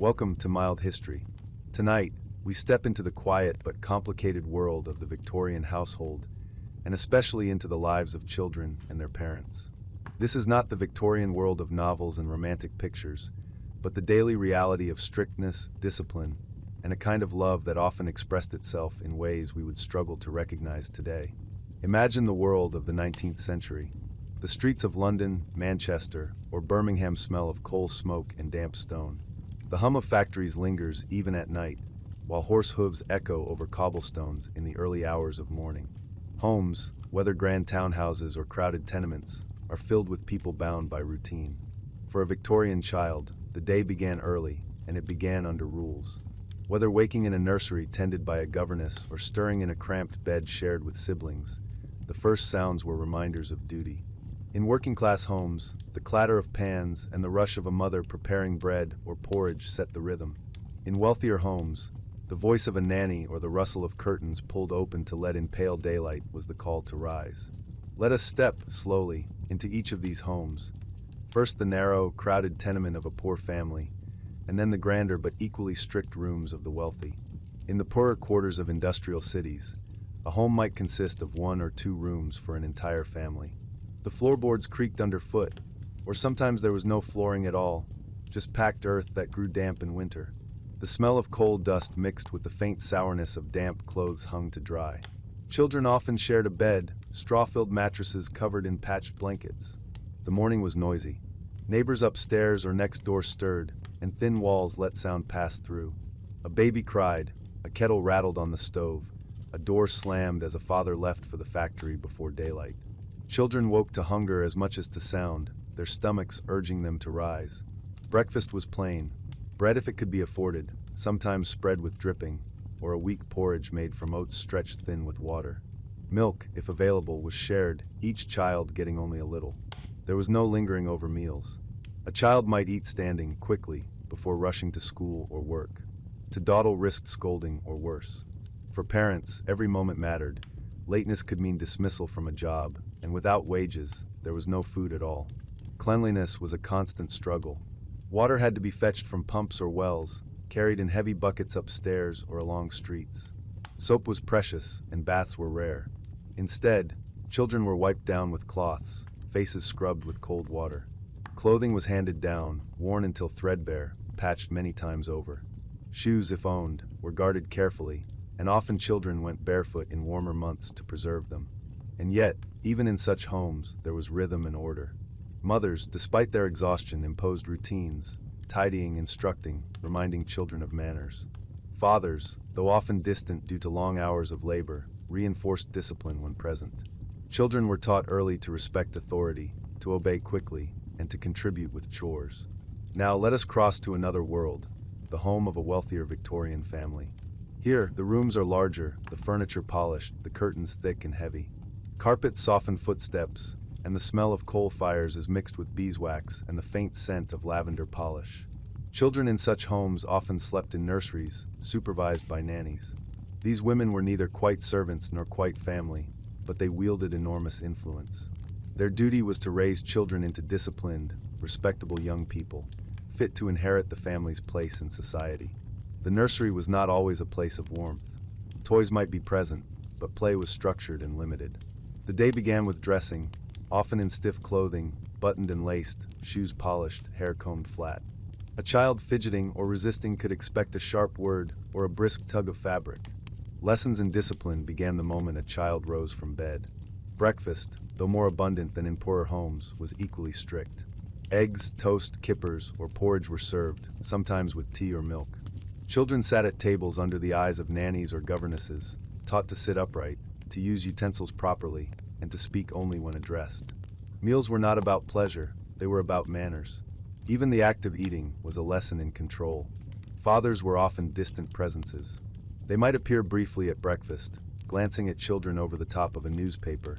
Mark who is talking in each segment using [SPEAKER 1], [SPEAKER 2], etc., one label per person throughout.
[SPEAKER 1] Welcome to Mild History. Tonight, we step into the quiet but complicated world of the Victorian household, and especially into the lives of children and their parents. This is not the Victorian world of novels and romantic pictures, but the daily reality of strictness, discipline, and a kind of love that often expressed itself in ways we would struggle to recognize today. Imagine the world of the 19th century. The streets of London, Manchester, or Birmingham smell of coal smoke and damp stone. The hum of factories lingers even at night, while horse hooves echo over cobblestones in the early hours of morning. Homes, whether grand townhouses or crowded tenements, are filled with people bound by routine. For a Victorian child, the day began early, and it began under rules. Whether waking in a nursery tended by a governess or stirring in a cramped bed shared with siblings, the first sounds were reminders of duty. In working-class homes, the clatter of pans and the rush of a mother preparing bread or porridge set the rhythm. In wealthier homes, the voice of a nanny or the rustle of curtains pulled open to let in pale daylight was the call to rise. Let us step, slowly, into each of these homes. First the narrow, crowded tenement of a poor family, and then the grander but equally strict rooms of the wealthy. In the poorer quarters of industrial cities, a home might consist of 1 or 2 rooms for an entire family. The floorboards creaked underfoot, or sometimes there was no flooring at all, just packed earth that grew damp in winter. The smell of coal dust mixed with the faint sourness of damp clothes hung to dry. Children often shared a bed, straw-filled mattresses covered in patched blankets. The morning was noisy. Neighbors upstairs or next door stirred, and thin walls let sound pass through. A baby cried, a kettle rattled on the stove, a door slammed as a father left for the factory before daylight. Children woke to hunger as much as to sound, their stomachs urging them to rise. Breakfast was plain, bread if it could be afforded, sometimes spread with dripping, or a weak porridge made from oats stretched thin with water. Milk, if available, was shared, each child getting only a little. There was no lingering over meals. A child might eat standing, quickly, before rushing to school or work. To dawdle risked scolding or worse. For parents, every moment mattered. Lateness could mean dismissal from a job, and without wages, there was no food at all. Cleanliness was a constant struggle. Water had to be fetched from pumps or wells, carried in heavy buckets upstairs or along streets. Soap was precious, and baths were rare. Instead, children were wiped down with cloths, faces scrubbed with cold water. Clothing was handed down, worn until threadbare, patched many times over. Shoes, if owned, were guarded carefully, and often children went barefoot in warmer months to preserve them. And yet, even in such homes, there was rhythm and order. Mothers, despite their exhaustion, imposed routines, tidying, instructing, reminding children of manners. Fathers, though often distant due to long hours of labor, reinforced discipline when present. Children were taught early to respect authority, to obey quickly, and to contribute with chores. Now let us cross to another world, the home of a wealthier Victorian family. Here, the rooms are larger, the furniture polished, the curtains thick and heavy. Carpets soften footsteps, and the smell of coal fires is mixed with beeswax and the faint scent of lavender polish. Children in such homes often slept in nurseries, supervised by nannies. These women were neither quite servants nor quite family, but they wielded enormous influence. Their duty was to raise children into disciplined, respectable young people, fit to inherit the family's place in society. The nursery was not always a place of warmth. Toys might be present, but play was structured and limited. The day began with dressing, often in stiff clothing, buttoned and laced, shoes polished, hair combed flat. A child fidgeting or resisting could expect a sharp word or a brisk tug of fabric. Lessons in discipline began the moment a child rose from bed. Breakfast, though more abundant than in poorer homes, was equally strict. Eggs, toast, kippers, or porridge were served, sometimes with tea or milk. Children sat at tables under the eyes of nannies or governesses, taught to sit upright, to use utensils properly, and to speak only when addressed. Meals were not about pleasure, they were about manners. Even the act of eating was a lesson in control. Fathers were often distant presences. They might appear briefly at breakfast, glancing at children over the top of a newspaper,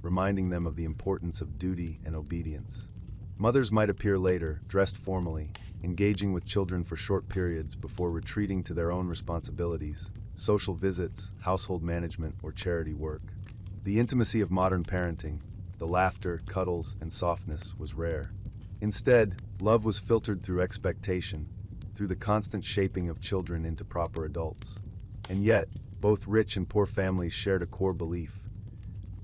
[SPEAKER 1] reminding them of the importance of duty and obedience. Mothers might appear later, dressed formally, engaging with children for short periods before retreating to their own responsibilities, social visits, household management, or charity work. The intimacy of modern parenting, the laughter, cuddles, and softness was rare. Instead, love was filtered through expectation, through the constant shaping of children into proper adults. And yet, both rich and poor families shared a core belief.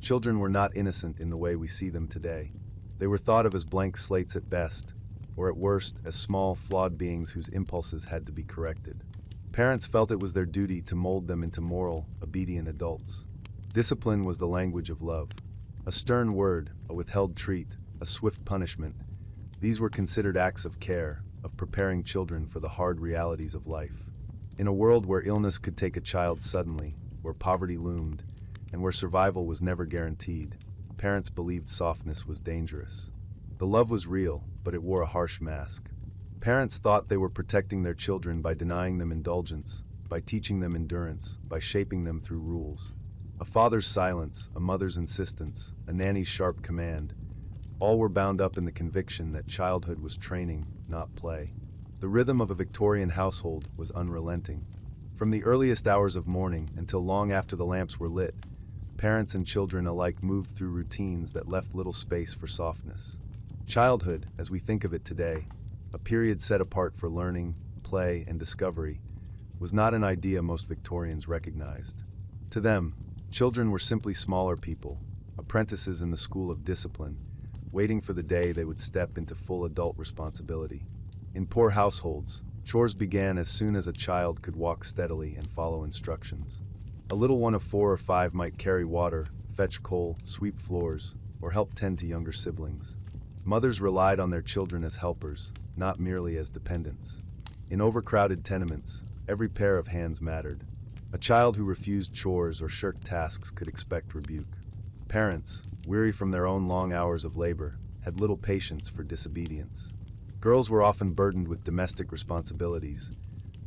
[SPEAKER 1] Children were not innocent in the way we see them today. They were thought of as blank slates at best, or at worst, as small, flawed beings whose impulses had to be corrected. Parents felt it was their duty to mold them into moral, obedient adults. Discipline was the language of love. A stern word, a withheld treat, a swift punishment. These were considered acts of care, of preparing children for the hard realities of life. In a world where illness could take a child suddenly, where poverty loomed, and where survival was never guaranteed, parents believed softness was dangerous. The love was real, but it wore a harsh mask. Parents thought they were protecting their children by denying them indulgence, by teaching them endurance, by shaping them through rules. A father's silence, a mother's insistence, a nanny's sharp command, all were bound up in the conviction that childhood was training, not play. The rhythm of a Victorian household was unrelenting. From the earliest hours of morning until long after the lamps were lit, parents and children alike moved through routines that left little space for softness. Childhood, as we think of it today, a period set apart for learning, play, and discovery, was not an idea most Victorians recognized. To them, children were simply smaller people, apprentices in the school of discipline, waiting for the day they would step into full adult responsibility. In poor households, chores began as soon as a child could walk steadily and follow instructions. A little one of 4 or 5 might carry water, fetch coal, sweep floors, or help tend to younger siblings. Mothers relied on their children as helpers, not merely as dependents. In overcrowded tenements, every pair of hands mattered. A child who refused chores or shirked tasks could expect rebuke. Parents, weary from their own long hours of labor, had little patience for disobedience. Girls were often burdened with domestic responsibilities,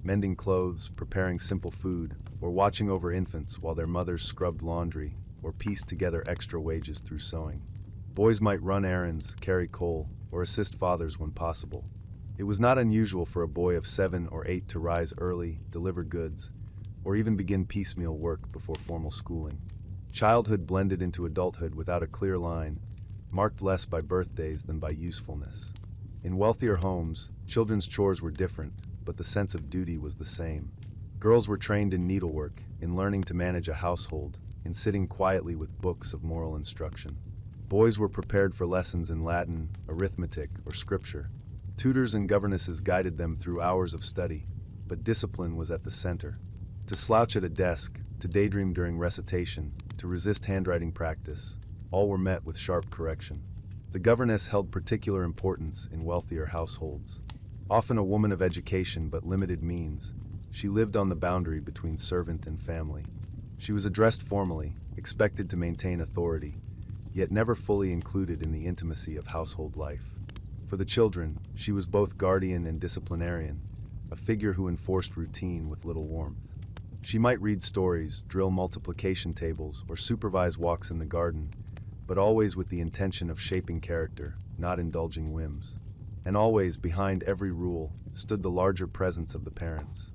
[SPEAKER 1] mending clothes, preparing simple food, or watching over infants while their mothers scrubbed laundry or pieced together extra wages through sewing. Boys might run errands, carry coal, or assist fathers when possible. It was not unusual for a boy of 7 or 8 to rise early, deliver goods, or even begin piecemeal work before formal schooling. Childhood blended into adulthood without a clear line, marked less by birthdays than by usefulness. In wealthier homes, children's chores were different, but the sense of duty was the same. Girls were trained in needlework, in learning to manage a household, in sitting quietly with books of moral instruction. Boys were prepared for lessons in Latin, arithmetic, or scripture. Tutors and governesses guided them through hours of study, but discipline was at the center. To slouch at a desk, to daydream during recitation, to resist handwriting practice, all were met with sharp correction. The governess held particular importance in wealthier households. Often a woman of education but limited means, she lived on the boundary between servant and family. She was addressed formally, expected to maintain authority, yet never fully included in the intimacy of household life. For the children, she was both guardian and disciplinarian, a figure who enforced routine with little warmth. She might read stories, drill multiplication tables, or supervise walks in the garden, but always with the intention of shaping character, not indulging whims. And always, behind every rule, stood the larger presence of the parents.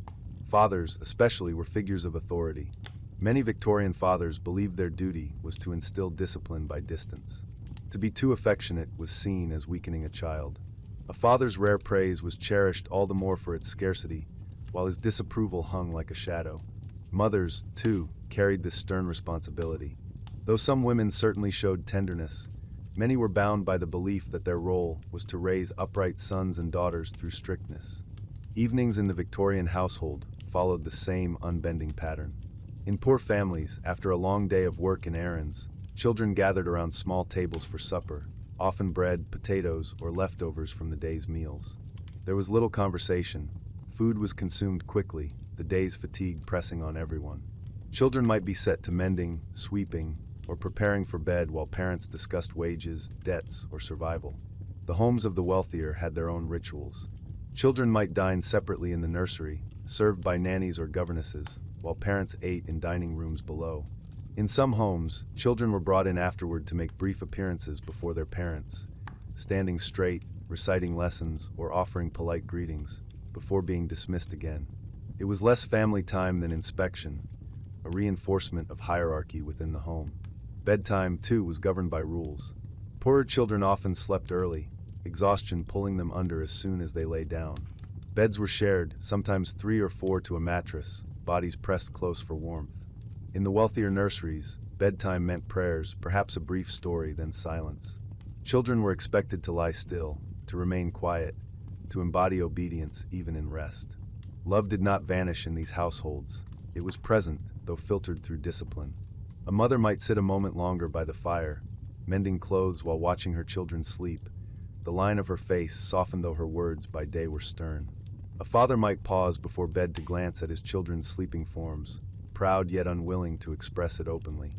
[SPEAKER 1] Fathers, especially, were figures of authority. Many Victorian fathers believed their duty was to instill discipline by distance. To be too affectionate was seen as weakening a child. A father's rare praise was cherished all the more for its scarcity, while his disapproval hung like a shadow. Mothers, too, carried this stern responsibility. Though some women certainly showed tenderness, many were bound by the belief that their role was to raise upright sons and daughters through strictness. Evenings in the Victorian household followed the same unbending pattern. In poor families, after a long day of work and errands, children gathered around small tables for supper, often bread, potatoes, or leftovers from the day's meals. There was little conversation. Food was consumed quickly, the day's fatigue pressing on everyone. Children might be set to mending, sweeping, or preparing for bed while parents discussed wages, debts, or survival. The homes of the wealthier had their own rituals. Children might dine separately in the nursery, served by nannies or governesses, while parents ate in dining rooms below. In some homes, children were brought in afterward to make brief appearances before their parents, standing straight, reciting lessons, or offering polite greetings, before being dismissed again. It was less family time than inspection, a reinforcement of hierarchy within the home. Bedtime, too, was governed by rules. Poorer children often slept early, exhaustion pulling them under as soon as they lay down. Beds were shared, sometimes 3 or 4 to a mattress, bodies pressed close for warmth. In the wealthier nurseries, bedtime meant prayers, perhaps a brief story, then silence. Children were expected to lie still, to remain quiet, to embody obedience even in rest. Love did not vanish in these households. It was present, though filtered through discipline. A mother might sit a moment longer by the fire, mending clothes while watching her children sleep, the line of her face softened though her words by day were stern. A father might pause before bed to glance at his children's sleeping forms, proud yet unwilling to express it openly.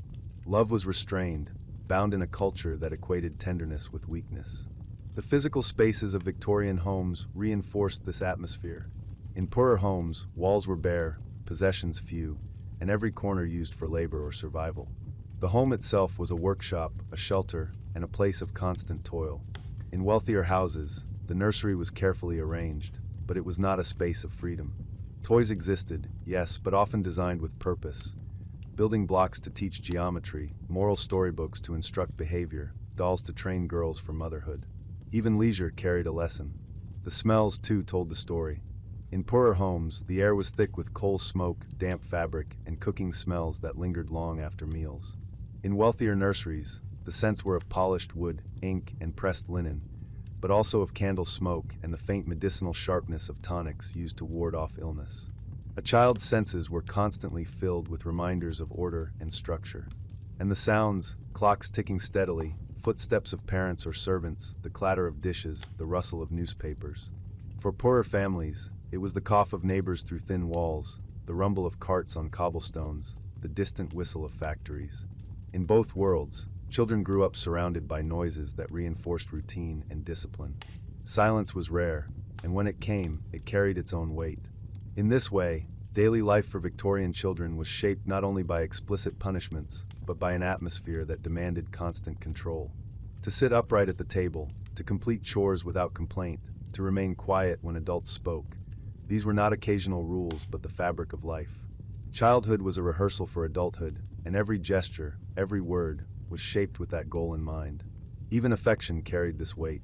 [SPEAKER 1] Love was restrained, bound in a culture that equated tenderness with weakness. The physical spaces of Victorian homes reinforced this atmosphere. In poorer homes, walls were bare, possessions few, and every corner used for labor or survival. The home itself was a workshop, a shelter, and a place of constant toil. In wealthier houses, the nursery was carefully arranged, but it was not a space of freedom. Toys existed, yes, but often designed with purpose. Building blocks to teach geometry, moral storybooks to instruct behavior, dolls to train girls for motherhood. Even leisure carried a lesson. The smells, too, told the story. In poorer homes, the air was thick with coal smoke, damp fabric, and cooking smells that lingered long after meals. In wealthier nurseries, the scents were of polished wood, ink, and pressed linen, but also of candle smoke and the faint medicinal sharpness of tonics used to ward off illness. A child's senses were constantly filled with reminders of order and structure. And the sounds, clocks ticking steadily, footsteps of parents or servants, the clatter of dishes, the rustle of newspapers. For poorer families, it was the cough of neighbors through thin walls, the rumble of carts on cobblestones, the distant whistle of factories. In both worlds, children grew up surrounded by noises that reinforced routine and discipline. Silence was rare, and when it came, it carried its own weight. In this way, daily life for Victorian children was shaped not only by explicit punishments, but by an atmosphere that demanded constant control. To sit upright at the table, to complete chores without complaint, to remain quiet when adults spoke. These were not occasional rules, but the fabric of life. Childhood was a rehearsal for adulthood, and every gesture, every word, was shaped with that goal in mind. Even affection carried this weight.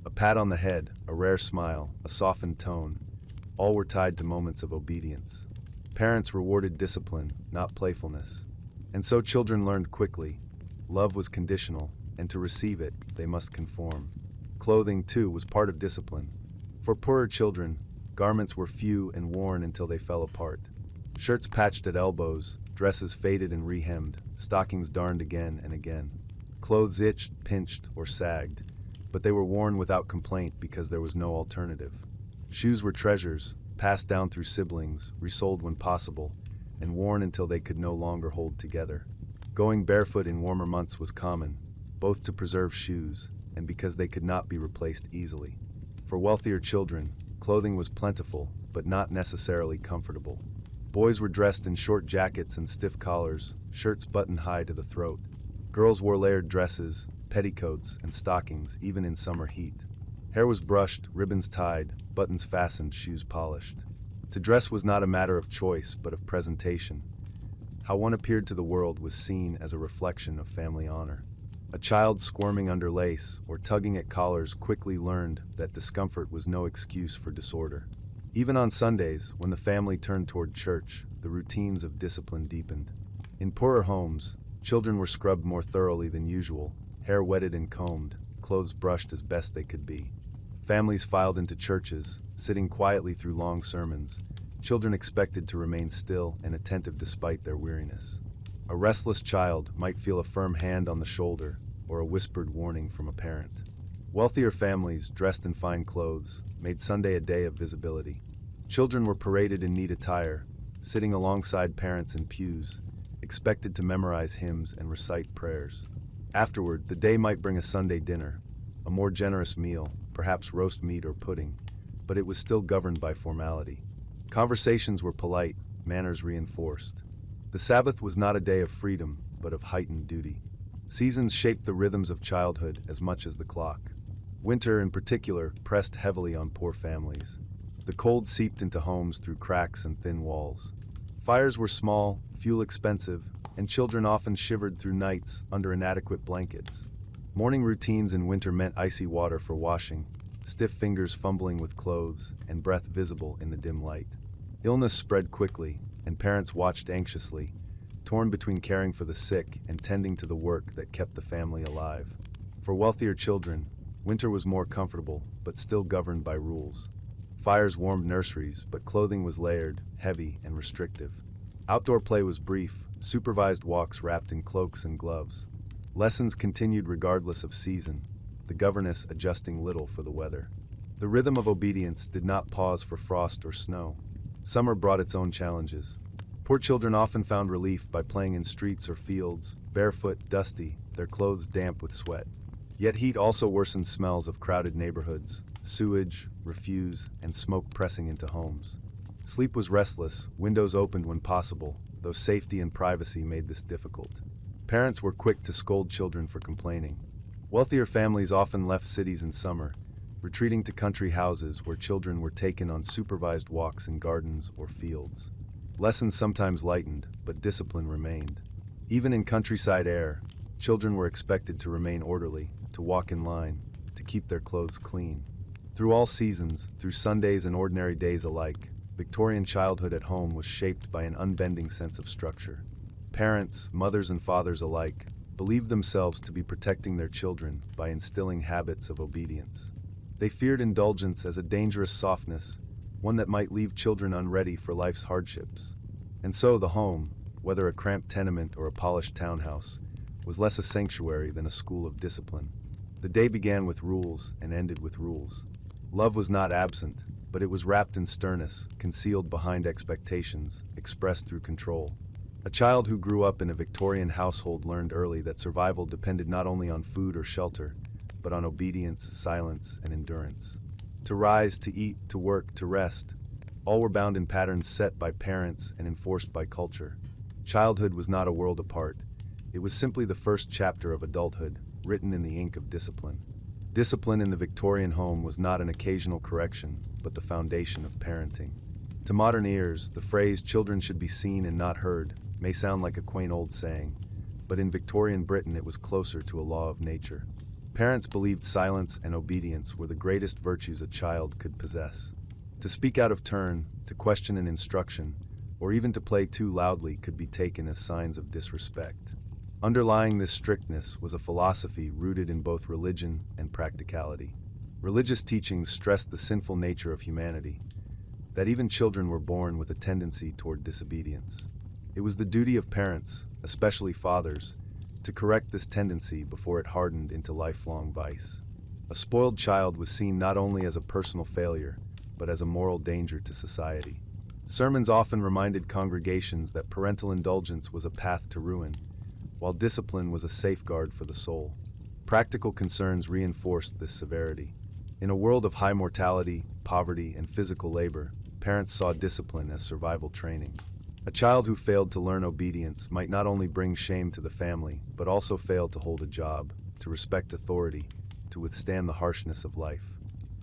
[SPEAKER 1] A pat on the head, a rare smile, a softened tone, all were tied to moments of obedience. Parents rewarded discipline, not playfulness. And so children learned quickly. Love was conditional, and to receive it, they must conform. Clothing, too, was part of discipline. For poorer children, garments were few and worn until they fell apart. Shirts patched at elbows, dresses faded and rehemmed, stockings darned again and again. Clothes itched, pinched, or sagged, but they were worn without complaint because there was no alternative. Shoes were treasures, passed down through siblings, resold when possible, and worn until they could no longer hold together. Going barefoot in warmer months was common, both to preserve shoes and because they could not be replaced easily. For wealthier children, clothing was plentiful, but not necessarily comfortable. Boys were dressed in short jackets and stiff collars, shirts buttoned high to the throat. Girls wore layered dresses, petticoats, and stockings, even in summer heat. Hair was brushed, ribbons tied, buttons fastened, shoes polished. To dress was not a matter of choice, but of presentation. How one appeared to the world was seen as a reflection of family honor. A child squirming under lace or tugging at collars quickly learned that discomfort was no excuse for disorder. Even on Sundays, when the family turned toward church, the routines of discipline deepened. In poorer homes, children were scrubbed more thoroughly than usual, hair wetted and combed, clothes brushed as best they could be. Families filed into churches, sitting quietly through long sermons, children expected to remain still and attentive despite their weariness. A restless child might feel a firm hand on the shoulder or a whispered warning from a parent. Wealthier families, dressed in fine clothes, made Sunday a day of visibility. Children were paraded in neat attire, sitting alongside parents in pews, expected to memorize hymns and recite prayers. Afterward, the day might bring a Sunday dinner, a more generous meal, perhaps roast meat or pudding, but it was still governed by formality. Conversations were polite, manners reinforced. The Sabbath was not a day of freedom, but of heightened duty. Seasons shaped the rhythms of childhood as much as the clock. Winter, in particular, pressed heavily on poor families. The cold seeped into homes through cracks and thin walls. Fires were small, fuel expensive, and children often shivered through nights under inadequate blankets. Morning routines in winter meant icy water for washing, stiff fingers fumbling with clothes and breath visible in the dim light. Illness spread quickly, and parents watched anxiously, torn between caring for the sick and tending to the work that kept the family alive. For wealthier children, winter was more comfortable, but still governed by rules. Fires warmed nurseries, but clothing was layered, heavy, and restrictive. Outdoor play was brief, supervised walks wrapped in cloaks and gloves. Lessons continued regardless of season, the governess adjusting little for the weather. The rhythm of obedience did not pause for frost or snow. Summer brought its own challenges. Poor children often found relief by playing in streets or fields, barefoot, dusty, their clothes damp with sweat. Yet heat also worsened smells of crowded neighborhoods, sewage, refuse, and smoke pressing into homes. Sleep was restless, windows opened when possible, though safety and privacy made this difficult. Parents were quick to scold children for complaining. Wealthier families often left cities in summer, retreating to country houses where children were taken on supervised walks in gardens or fields. Lessons sometimes lightened, but discipline remained. Even in countryside air, children were expected to remain orderly, to walk in line, to keep their clothes clean. Through all seasons, through Sundays and ordinary days alike, Victorian childhood at home was shaped by an unbending sense of structure. Parents, mothers and fathers alike, believed themselves to be protecting their children by instilling habits of obedience. They feared indulgence as a dangerous softness, one that might leave children unready for life's hardships. And so the home, whether a cramped tenement or a polished townhouse, was less a sanctuary than a school of discipline. The day began with rules and ended with rules. Love was not absent, but it was wrapped in sternness, concealed behind expectations, expressed through control. A child who grew up in a Victorian household learned early that survival depended not only on food or shelter, but on obedience, silence, and endurance. To rise, to eat, to work, to rest, all were bound in patterns set by parents and enforced by culture. Childhood was not a world apart. It was simply the first chapter of adulthood, written in the ink of discipline. Discipline in the Victorian home was not an occasional correction, but the foundation of parenting. To modern ears, the phrase "children should be seen and not heard" may sound like a quaint old saying, but in Victorian Britain it was closer to a law of nature. Parents believed silence and obedience were the greatest virtues a child could possess. To speak out of turn, to question an instruction, or even to play too loudly could be taken as signs of disrespect. Underlying this strictness was a philosophy rooted in both religion and practicality. Religious teachings stressed the sinful nature of humanity, that even children were born with a tendency toward disobedience. It was the duty of parents, especially fathers, to correct this tendency before it hardened into lifelong vice. A spoiled child was seen not only as a personal failure, but as a moral danger to society. Sermons often reminded congregations that parental indulgence was a path to ruin, while discipline was a safeguard for the soul. Practical concerns reinforced this severity. In a world of high mortality, poverty, and physical labor, parents saw discipline as survival training. A child who failed to learn obedience might not only bring shame to the family, but also fail to hold a job, to respect authority, to withstand the harshness of life.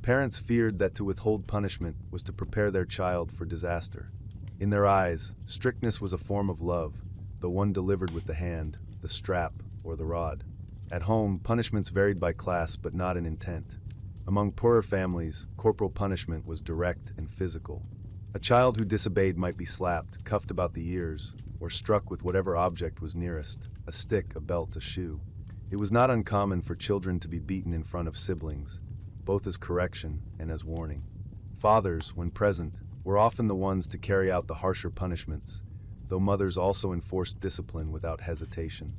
[SPEAKER 1] Parents feared that to withhold punishment was to prepare their child for disaster. In their eyes, strictness was a form of love, the one delivered with the hand, the strap, or the rod. At home, punishments varied by class but not in intent. Among poorer families, corporal punishment was direct and physical. A child who disobeyed might be slapped, cuffed about the ears, or struck with whatever object was nearest, a stick, a belt, a shoe. It was not uncommon for children to be beaten in front of siblings, both as correction and as warning. Fathers, when present, were often the ones to carry out the harsher punishments, though mothers also enforced discipline without hesitation.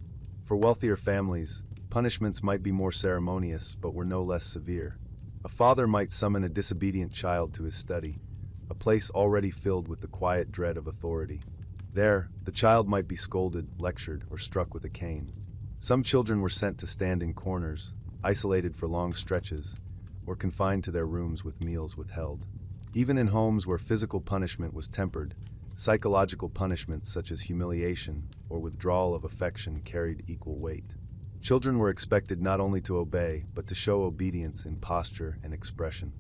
[SPEAKER 1] For wealthier families, punishments might be more ceremonious but were no less severe. A father might summon a disobedient child to his study, a place already filled with the quiet dread of authority. There, the child might be scolded, lectured, or struck with a cane. Some children were sent to stand in corners, isolated for long stretches, or confined to their rooms with meals withheld. Even in homes where physical punishment was tempered, psychological punishments such as humiliation or withdrawal of affection carried equal weight. Children were expected not only to obey, but to show obedience in posture and expression.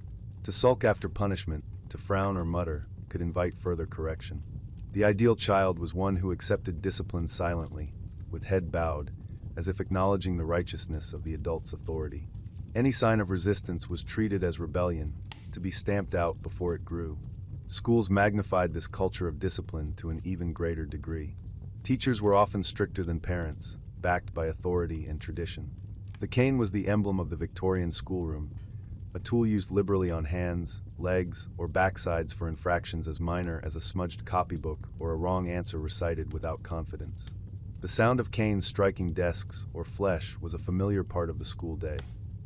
[SPEAKER 1] To sulk after punishment, to frown or mutter, could invite further correction. The ideal child was one who accepted discipline silently, with head bowed, as if acknowledging the righteousness of the adult's authority. Any sign of resistance was treated as rebellion, to be stamped out before it grew. Schools magnified this culture of discipline to an even greater degree. Teachers were often stricter than parents, backed by authority and tradition. The cane was the emblem of the Victorian schoolroom, a tool used liberally on hands, legs, or backsides for infractions as minor as a smudged copybook or a wrong answer recited without confidence. The sound of canes striking desks or flesh was a familiar part of the school day.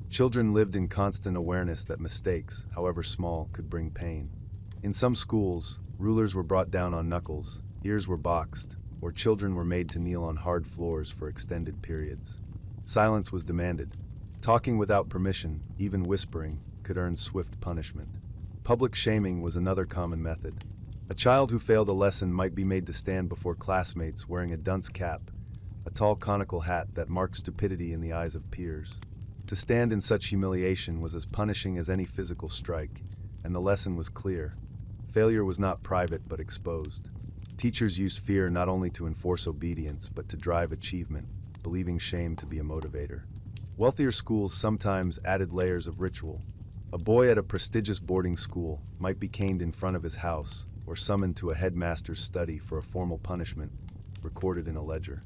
[SPEAKER 1] Children lived in constant awareness that mistakes, however small, could bring pain. In some schools, rulers were brought down on knuckles, ears were boxed, or children were made to kneel on hard floors for extended periods. Silence was demanded. Talking without permission, even whispering, could earn swift punishment. Public shaming was another common method. A child who failed a lesson might be made to stand before classmates wearing a dunce cap, a tall conical hat that marked stupidity in the eyes of peers. To stand in such humiliation was as punishing as any physical strike, and the lesson was clear. Failure was not private but exposed. Teachers used fear not only to enforce obedience but to drive achievement, believing shame to be a motivator. Wealthier schools sometimes added layers of ritual. A boy at a prestigious boarding school might be caned in front of his house or summoned to a headmaster's study for a formal punishment, recorded in a ledger.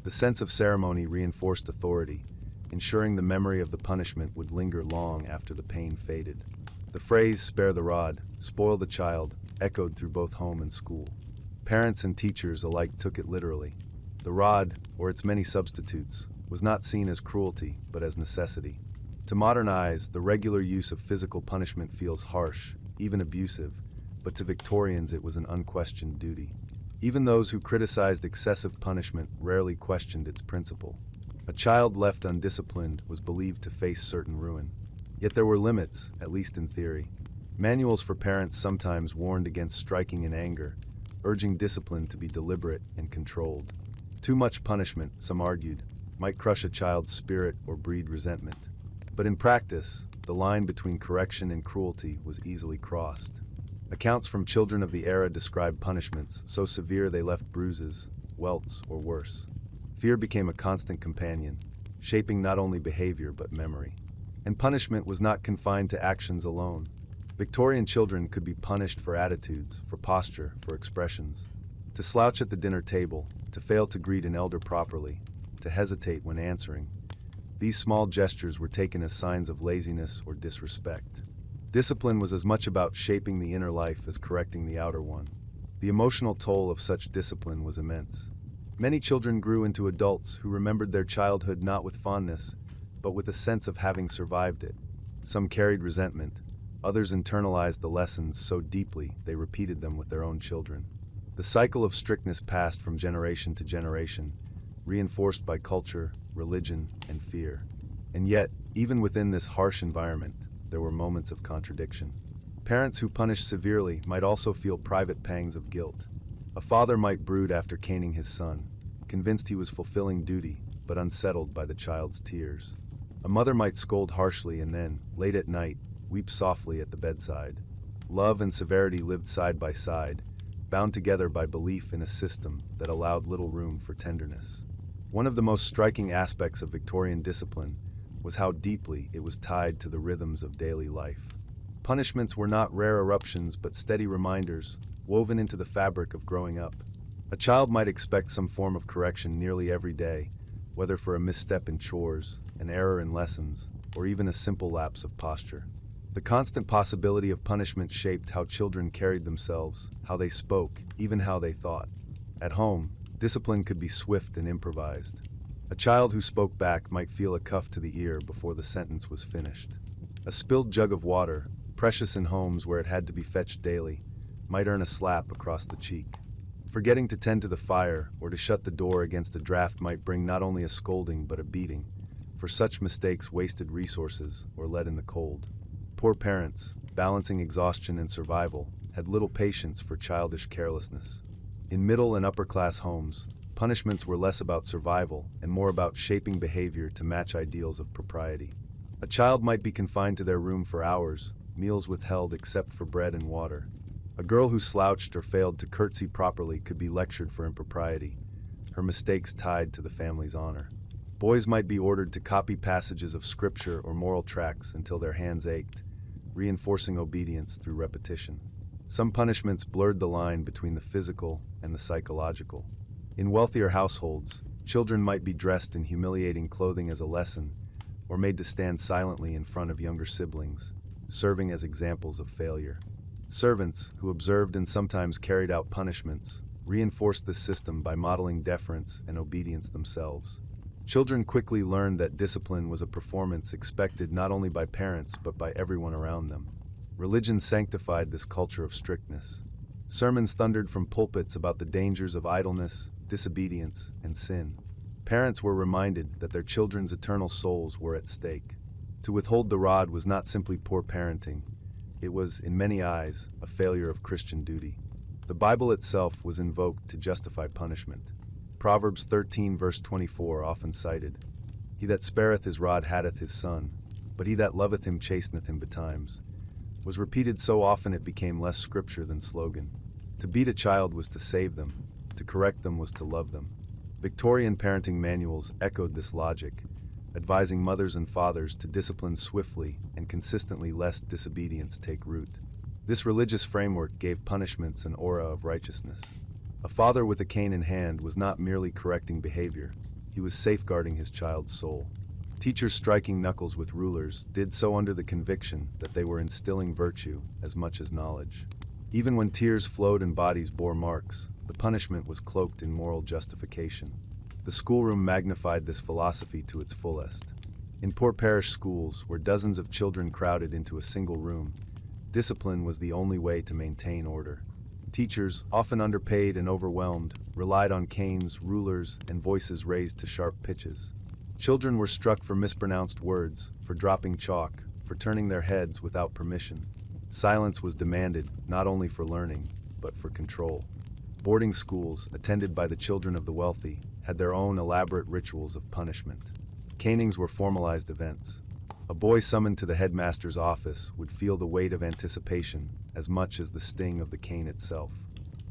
[SPEAKER 1] The sense of ceremony reinforced authority, ensuring the memory of the punishment would linger long after the pain faded. The phrase, "spare the rod, spoil the child," echoed through both home and school. Parents and teachers alike took it literally. The rod, or its many substitutes, was not seen as cruelty, but as necessity. To modern eyes, the regular use of physical punishment feels harsh, even abusive, but to Victorians it was an unquestioned duty. Even those who criticized excessive punishment rarely questioned its principle. A child left undisciplined was believed to face certain ruin. Yet there were limits, at least in theory. Manuals for parents sometimes warned against striking in anger, urging discipline to be deliberate and controlled. Too much punishment, some argued, might crush a child's spirit or breed resentment. But in practice, the line between correction and cruelty was easily crossed. Accounts from children of the era describe punishments so severe they left bruises, welts, or worse. Fear became a constant companion, shaping not only behavior but memory. And punishment was not confined to actions alone. Victorian children could be punished for attitudes, for posture, for expressions. To slouch at the dinner table, to fail to greet an elder properly, to hesitate when answering. These small gestures were taken as signs of laziness or disrespect. Discipline was as much about shaping the inner life as correcting the outer one. The emotional toll of such discipline was immense. Many children grew into adults who remembered their childhood not with fondness, but with a sense of having survived it. Some carried resentment, others internalized the lessons so deeply they repeated them with their own children. The cycle of strictness passed from generation to generation, reinforced by culture, religion, and fear. And yet, even within this harsh environment, there were moments of contradiction. Parents who punished severely might also feel private pangs of guilt. A father might brood after caning his son, convinced he was fulfilling duty, but unsettled by the child's tears. A mother might scold harshly and then, late at night, weep softly at the bedside. Love and severity lived side by side, bound together by belief in a system that allowed little room for tenderness. One of the most striking aspects of Victorian discipline was how deeply it was tied to the rhythms of daily life. Punishments were not rare eruptions but steady reminders, woven into the fabric of growing up. A child might expect some form of correction nearly every day, whether for a misstep in chores, an error in lessons, or even a simple lapse of posture. The constant possibility of punishment shaped how children carried themselves, how they spoke, even how they thought. At home, discipline could be swift and improvised. A child who spoke back might feel a cuff to the ear before the sentence was finished. A spilled jug of water, precious in homes where it had to be fetched daily, might earn a slap across the cheek. Forgetting to tend to the fire or to shut the door against a draft might bring not only a scolding but a beating, for such mistakes wasted resources or led in the cold. Poor parents, balancing exhaustion and survival, had little patience for childish carelessness. In middle and upper-class homes, punishments were less about survival and more about shaping behavior to match ideals of propriety. A child might be confined to their room for hours, meals withheld except for bread and water. A girl who slouched or failed to curtsy properly could be lectured for impropriety, her mistakes tied to the family's honor. Boys might be ordered to copy passages of scripture or moral tracts until their hands ached, reinforcing obedience through repetition. Some punishments blurred the line between the physical and the psychological. In wealthier households, children might be dressed in humiliating clothing as a lesson, or made to stand silently in front of younger siblings, serving as examples of failure. Servants, who observed and sometimes carried out punishments, reinforced this system by modeling deference and obedience themselves. Children quickly learned that discipline was a performance expected not only by parents but by everyone around them. Religion sanctified this culture of strictness. Sermons thundered from pulpits about the dangers of idleness, disobedience, and sin. Parents were reminded that their children's eternal souls were at stake. To withhold the rod was not simply poor parenting. It was, in many eyes, a failure of Christian duty. The Bible itself was invoked to justify punishment. Proverbs 13 verse 24 often cited, "He that spareth his rod hateth his son, but he that loveth him chasteneth him betimes," was repeated so often it became less scripture than slogan. To beat a child was to save them, to correct them was to love them. Victorian parenting manuals echoed this logic, advising mothers and fathers to discipline swiftly and consistently lest disobedience take root. This religious framework gave punishments an aura of righteousness. A father with a cane in hand was not merely correcting behavior, he was safeguarding his child's soul. Teachers striking knuckles with rulers did so under the conviction that they were instilling virtue as much as knowledge. Even when tears flowed and bodies bore marks, the punishment was cloaked in moral justification. The schoolroom magnified this philosophy to its fullest. In poor parish schools, where dozens of children crowded into a single room, discipline was the only way to maintain order. Teachers, often underpaid and overwhelmed, relied on canes, rulers, and voices raised to sharp pitches. Children were struck for mispronounced words, for dropping chalk, for turning their heads without permission. Silence was demanded, not only for learning, but for control. Boarding schools, attended by the children of the wealthy, had their own elaborate rituals of punishment. Canings were formalized events. A boy summoned to the headmaster's office would feel the weight of anticipation as much as the sting of the cane itself.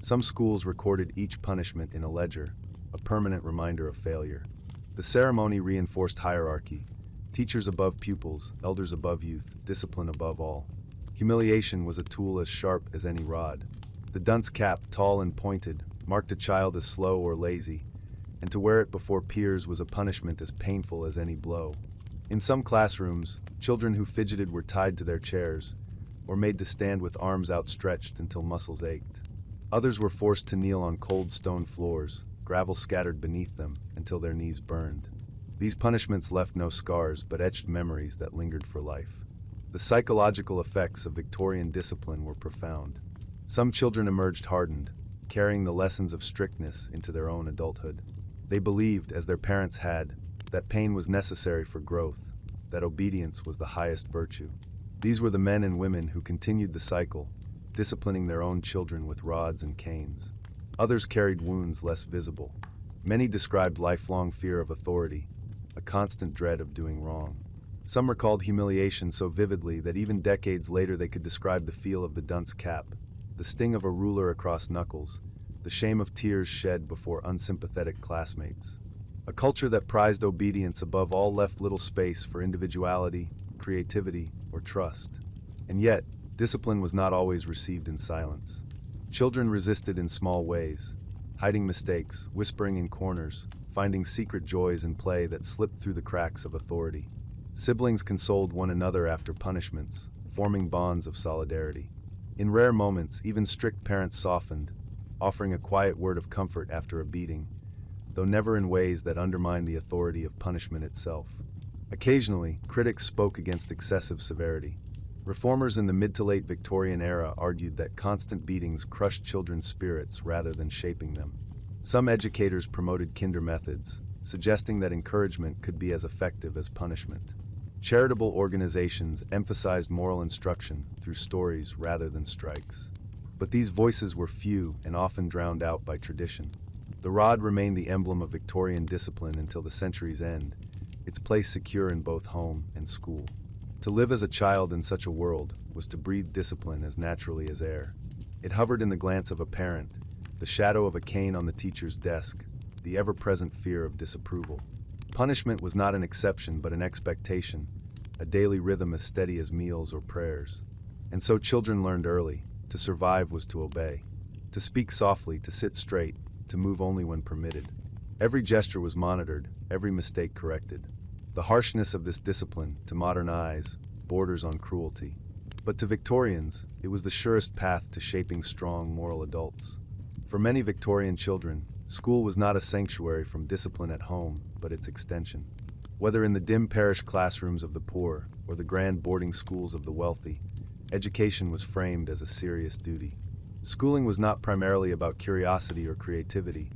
[SPEAKER 1] Some schools recorded each punishment in a ledger, a permanent reminder of failure. The ceremony reinforced hierarchy: teachers above pupils, elders above youth, discipline above all. Humiliation was a tool as sharp as any rod. The dunce cap, tall and pointed, marked a child as slow or lazy, and to wear it before peers was a punishment as painful as any blow. In some classrooms, children who fidgeted were tied to their chairs, or made to stand with arms outstretched until muscles ached. Others were forced to kneel on cold stone floors, gravel scattered beneath them until their knees burned. These punishments left no scars but etched memories that lingered for life. The psychological effects of Victorian discipline were profound. Some children emerged hardened, carrying the lessons of strictness into their own adulthood. They believed, as their parents had, that pain was necessary for growth, that obedience was the highest virtue. These were the men and women who continued the cycle, disciplining their own children with rods and canes. Others carried wounds less visible. Many described lifelong fear of authority, a constant dread of doing wrong. Some recalled humiliation so vividly that even decades later they could describe the feel of the dunce cap, the sting of a ruler across knuckles, the shame of tears shed before unsympathetic classmates. A culture that prized obedience above all left little space for individuality, creativity, or trust. And yet, discipline was not always received in silence. Children resisted in small ways, hiding mistakes, whispering in corners, finding secret joys in play that slipped through the cracks of authority. Siblings consoled one another after punishments, forming bonds of solidarity. In rare moments, even strict parents softened, offering a quiet word of comfort after a beating, though never in ways that undermined the authority of punishment itself. Occasionally, critics spoke against excessive severity. Reformers in the mid to late Victorian era argued that constant beatings crushed children's spirits rather than shaping them. Some educators promoted kinder methods, suggesting that encouragement could be as effective as punishment. Charitable organizations emphasized moral instruction through stories rather than strikes. But these voices were few and often drowned out by tradition. The rod remained the emblem of Victorian discipline until the century's end, its place secure in both home and school. To live as a child in such a world was to breathe discipline as naturally as air. It hovered in the glance of a parent, the shadow of a cane on the teacher's desk, the ever-present fear of disapproval. Punishment was not an exception but an expectation, a daily rhythm as steady as meals or prayers. And so children learned early: to survive was to obey, to speak softly, to sit straight, to move only when permitted. Every gesture was monitored, every mistake corrected. The harshness of this discipline, to modern eyes, borders on cruelty. But to Victorians, it was the surest path to shaping strong, moral adults. For many Victorian children, school was not a sanctuary from discipline at home, but its extension. Whether in the dim parish classrooms of the poor or the grand boarding schools of the wealthy, education was framed as a serious duty. Schooling was not primarily about curiosity or creativity.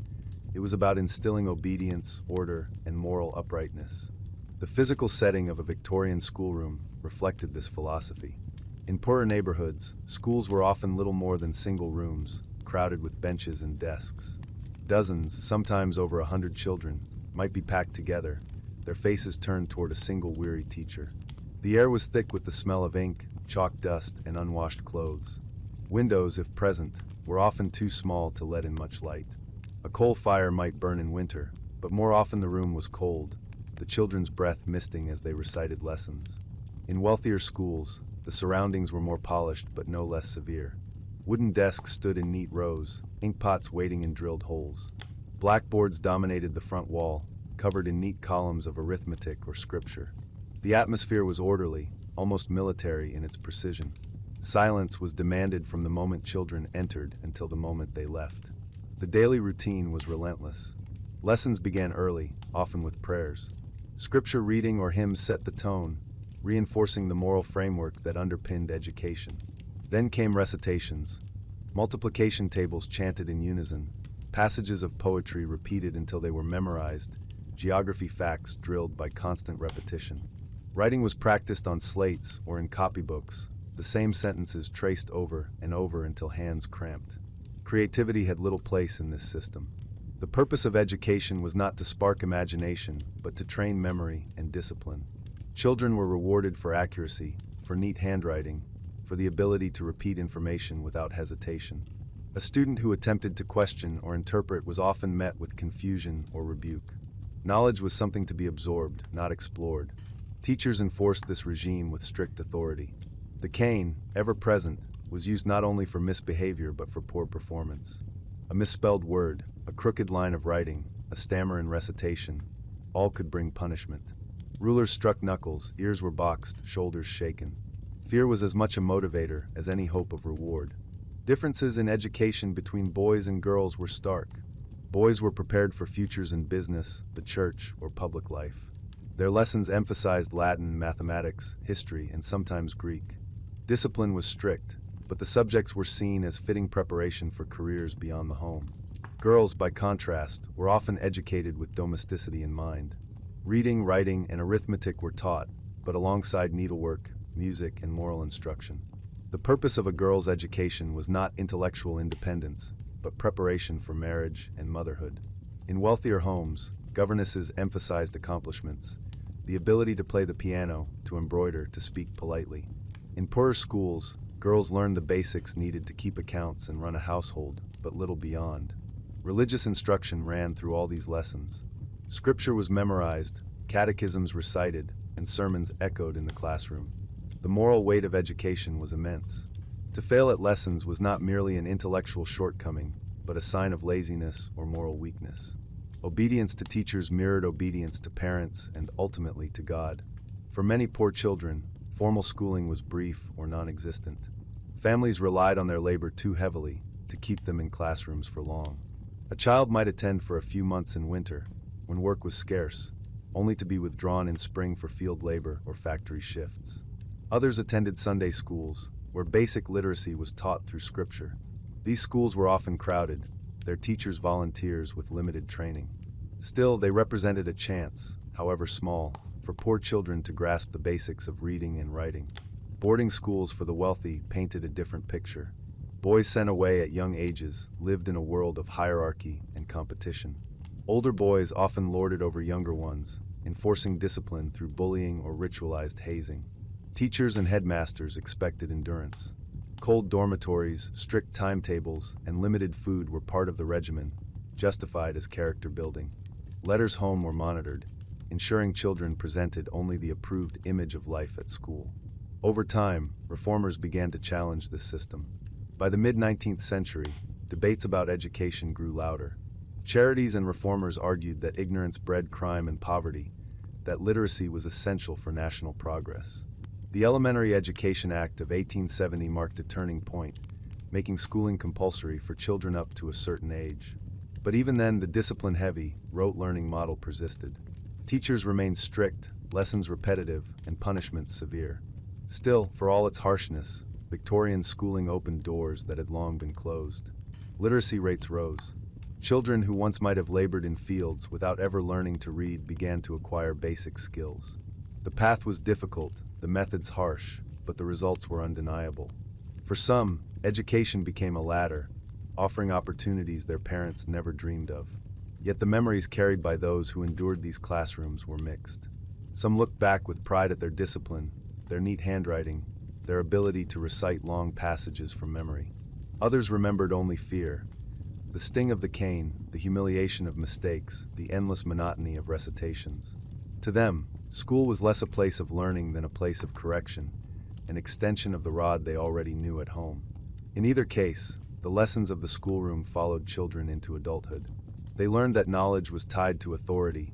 [SPEAKER 1] It was about instilling obedience, order, and moral uprightness. The physical setting of a Victorian schoolroom reflected this philosophy. In poorer neighborhoods, schools were often little more than single rooms, crowded with benches and desks. Dozens, sometimes over 100 children, might be packed together, their faces turned toward a single weary teacher. The air was thick with the smell of ink, chalk dust, and unwashed clothes. Windows, if present, were often too small to let in much light. A coal fire might burn in winter, but more often the room was cold, the children's breath misting as they recited lessons. In wealthier schools, the surroundings were more polished but no less severe. Wooden desks stood in neat rows, inkpots waiting in drilled holes. Blackboards dominated the front wall, covered in neat columns of arithmetic or scripture. The atmosphere was orderly, almost military in its precision. Silence was demanded from the moment children entered until the moment they left. The daily routine was relentless. Lessons began early, often with prayers. Scripture reading or hymns set the tone, reinforcing the moral framework that underpinned education. Then came recitations, multiplication tables chanted in unison, passages of poetry repeated until they were memorized, geography facts drilled by constant repetition. Writing was practiced on slates or in copybooks, the same sentences traced over and over until hands cramped. Creativity had little place in this system. The purpose of education was not to spark imagination, but to train memory and discipline. Children were rewarded for accuracy, for neat handwriting, for the ability to repeat information without hesitation. A student who attempted to question or interpret was often met with confusion or rebuke. Knowledge was something to be absorbed, not explored. Teachers enforced this regime with strict authority. The cane, ever present, was used not only for misbehavior but for poor performance. A misspelled word, a crooked line of writing, a stammer in recitation, all could bring punishment. Rulers struck knuckles, ears were boxed, shoulders shaken. Fear was as much a motivator as any hope of reward. Differences in education between boys and girls were stark. Boys were prepared for futures in business, the church, or public life. Their lessons emphasized Latin, mathematics, history, and sometimes Greek. Discipline was strict, but the subjects were seen as fitting preparation for careers beyond the home. Girls, by contrast, were often educated with domesticity in mind. Reading, writing, and arithmetic were taught, but alongside needlework, music, and moral instruction. The purpose of a girl's education was not intellectual independence, but preparation for marriage and motherhood. In wealthier homes, governesses emphasized accomplishments, the ability to play the piano, to embroider, to speak politely. In poorer schools, girls learned the basics needed to keep accounts and run a household, but little beyond. Religious instruction ran through all these lessons. Scripture was memorized, catechisms recited, and sermons echoed in the classroom. The moral weight of education was immense. To fail at lessons was not merely an intellectual shortcoming, but a sign of laziness or moral weakness. Obedience to teachers mirrored obedience to parents and ultimately to God. For many poor children, formal schooling was brief or non-existent. Families relied on their labor too heavily to keep them in classrooms for long. A child might attend for a few months in winter, when work was scarce, only to be withdrawn in spring for field labor or factory shifts. Others attended Sunday schools, where basic literacy was taught through scripture. These schools were often crowded, their teachers volunteers with limited training. Still, they represented a chance, however small, for poor children to grasp the basics of reading and writing. Boarding schools for the wealthy painted a different picture. Boys sent away at young ages lived in a world of hierarchy and competition. Older boys often lorded over younger ones, enforcing discipline through bullying or ritualized hazing. Teachers and headmasters expected endurance. Cold dormitories, strict timetables, and limited food were part of the regimen, justified as character building. Letters home were monitored. ensuring children presented only the approved image of life at school. Over time, reformers began to challenge this system. By the mid-19th century, debates about education grew louder. Charities and reformers argued that ignorance bred crime and poverty, that literacy was essential for national progress. The Elementary Education Act of 1870 marked a turning point, making schooling compulsory for children up to a certain age. But even then, the discipline-heavy, rote learning model persisted. Teachers remained strict, lessons repetitive, and punishments severe. Still, for all its harshness, Victorian schooling opened doors that had long been closed. Literacy rates rose. Children who once might have labored in fields without ever learning to read began to acquire basic skills. The path was difficult, the methods harsh, but the results were undeniable. For some, education became a ladder, offering opportunities their parents never dreamed of. Yet the memories carried by those who endured these classrooms were mixed. Some looked back with pride at their discipline, their neat handwriting, their ability to recite long passages from memory. Others remembered only fear, the sting of the cane, the humiliation of mistakes, the endless monotony of recitations. To them, school was less a place of learning than a place of correction, an extension of the rod they already knew at home. In either case, the lessons of the schoolroom followed children into adulthood. They learned that knowledge was tied to authority,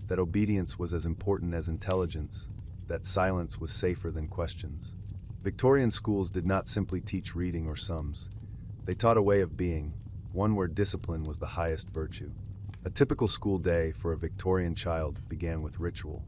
[SPEAKER 1] that obedience was as important as intelligence, that silence was safer than questions. Victorian schools did not simply teach reading or sums. They taught a way of being, one where discipline was the highest virtue. A typical school day for a Victorian child began with ritual.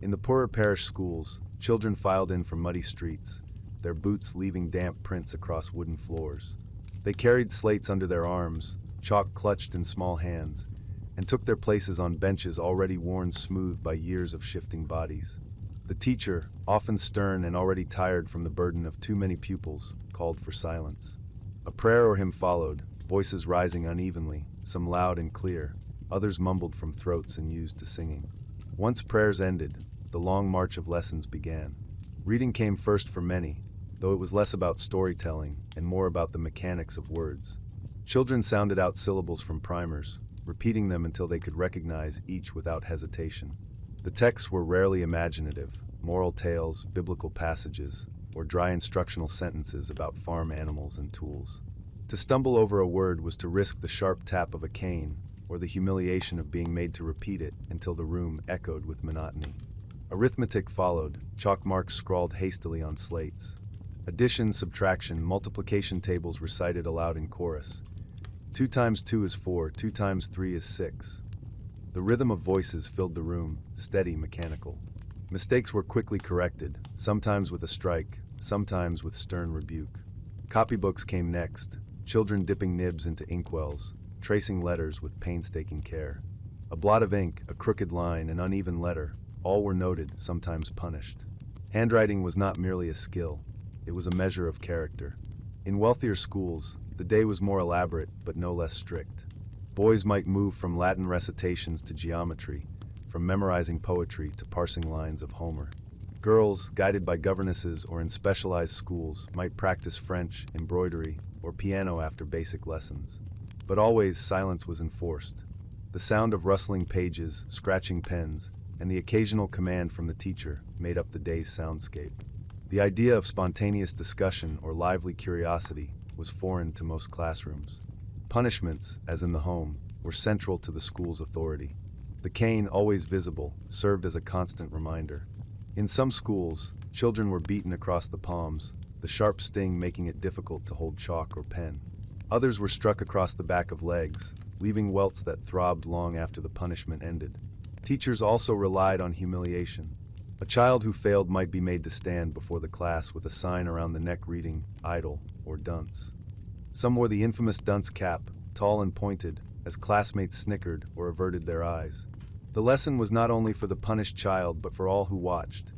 [SPEAKER 1] In the poorer parish schools, children filed in from muddy streets, their boots leaving damp prints across wooden floors. They carried slates under their arms, chalk clutched in small hands, and took their places on benches already worn smooth by years of shifting bodies. The teacher, often stern and already tired from the burden of too many pupils, called for silence. A prayer or hymn followed, voices rising unevenly, some loud and clear, others mumbled from throats and used to singing. Once prayers ended, the long march of lessons began. Reading came first for many, though it was less about storytelling and more about the mechanics of words. Children sounded out syllables from primers, repeating them until they could recognize each without hesitation. The texts were rarely imaginative, moral tales, biblical passages, or dry instructional sentences about farm animals and tools. To stumble over a word was to risk the sharp tap of a cane or the humiliation of being made to repeat it until the room echoed with monotony. Arithmetic followed, chalk marks scrawled hastily on slates. Addition, subtraction, multiplication tables recited aloud in chorus. 2 times 2 is 4, 2 times 3 is 6. The rhythm of voices filled the room, steady, mechanical. Mistakes were quickly corrected, sometimes with a strike, sometimes with stern rebuke. Copybooks came next, children dipping nibs into inkwells, tracing letters with painstaking care. A blot of ink, a crooked line, an uneven letter, all were noted, sometimes punished. Handwriting was not merely a skill, it was a measure of character. In wealthier schools, the day was more elaborate, but no less strict. Boys might move from Latin recitations to geometry, from memorizing poetry to parsing lines of Homer. Girls, guided by governesses or in specialized schools, might practice French, embroidery, or piano after basic lessons. But always silence was enforced. The sound of rustling pages, scratching pens, and the occasional command from the teacher made up the day's soundscape. The idea of spontaneous discussion or lively curiosity was foreign to most classrooms. Punishments, as in the home, were central to the school's authority. The cane, always visible, served as a constant reminder. In some schools, children were beaten across the palms, the sharp sting making it difficult to hold chalk or pen. Others were struck across the back of legs, leaving welts that throbbed long after the punishment ended. Teachers also relied on humiliation. A child who failed might be made to stand before the class with a sign around the neck reading, "idle" or "dunce." Some wore the infamous dunce cap, tall and pointed, as classmates snickered or averted their eyes. The lesson was not only for the punished child but for all who watched.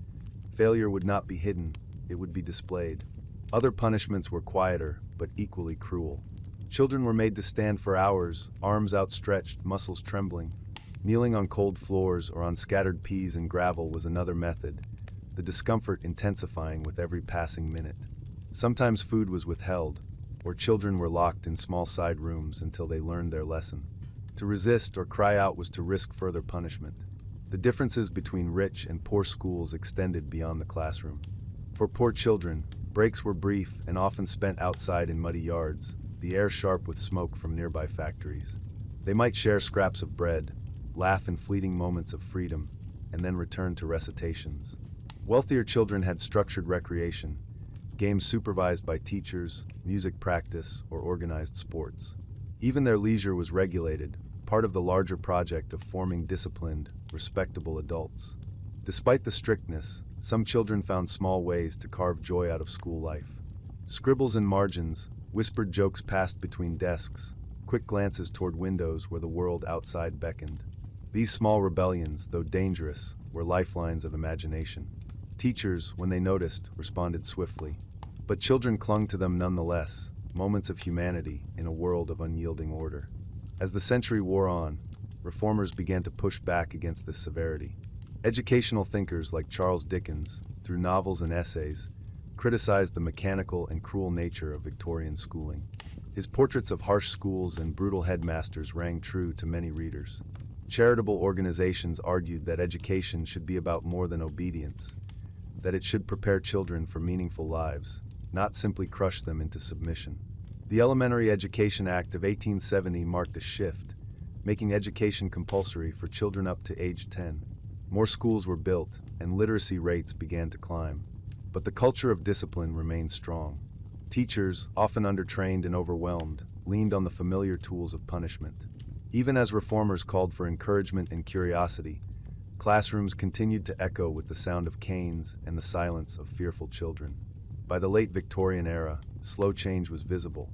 [SPEAKER 1] Failure would not be hidden, it would be displayed. Other punishments were quieter, but equally cruel. Children were made to stand for hours, arms outstretched, muscles trembling. Kneeling on cold floors or on scattered peas and gravel was another method, the discomfort intensifying with every passing minute. Sometimes food was withheld, or children were locked in small side rooms until they learned their lesson. To resist or cry out was to risk further punishment. The differences between rich and poor schools extended beyond the classroom. For poor children, breaks were brief and often spent outside in muddy yards, the air sharp with smoke from nearby factories. They might share scraps of bread, laugh in fleeting moments of freedom, and then return to recitations. Wealthier children had structured recreation, games supervised by teachers, music practice, or organized sports. Even their leisure was regulated, part of the larger project of forming disciplined, respectable adults. Despite the strictness, some children found small ways to carve joy out of school life. Scribbles in margins, whispered jokes passed between desks, quick glances toward windows where the world outside beckoned. These small rebellions, though dangerous, were lifelines of imagination. Teachers, when they noticed, responded swiftly. But children clung to them nonetheless, moments of humanity in a world of unyielding order. As the century wore on, reformers began to push back against this severity. Educational thinkers like Charles Dickens, through novels and essays, criticized the mechanical and cruel nature of Victorian schooling. His portraits of harsh schools and brutal headmasters rang true to many readers. Charitable organizations argued that education should be about more than obedience, that it should prepare children for meaningful lives, not simply crush them into submission. The Elementary Education Act of 1870 marked a shift, making education compulsory for children up to age 10. More schools were built, and literacy rates began to climb. But the culture of discipline remained strong. Teachers, often undertrained and overwhelmed, leaned on the familiar tools of punishment. Even as reformers called for encouragement and curiosity, classrooms continued to echo with the sound of canes and the silence of fearful children. By the late Victorian era, slow change was visible.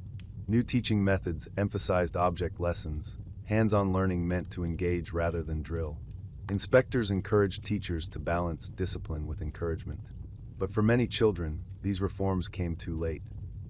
[SPEAKER 1] New teaching methods emphasized object lessons. Hands-on learning meant to engage rather than drill. Inspectors encouraged teachers to balance discipline with encouragement. But for many children, these reforms came too late.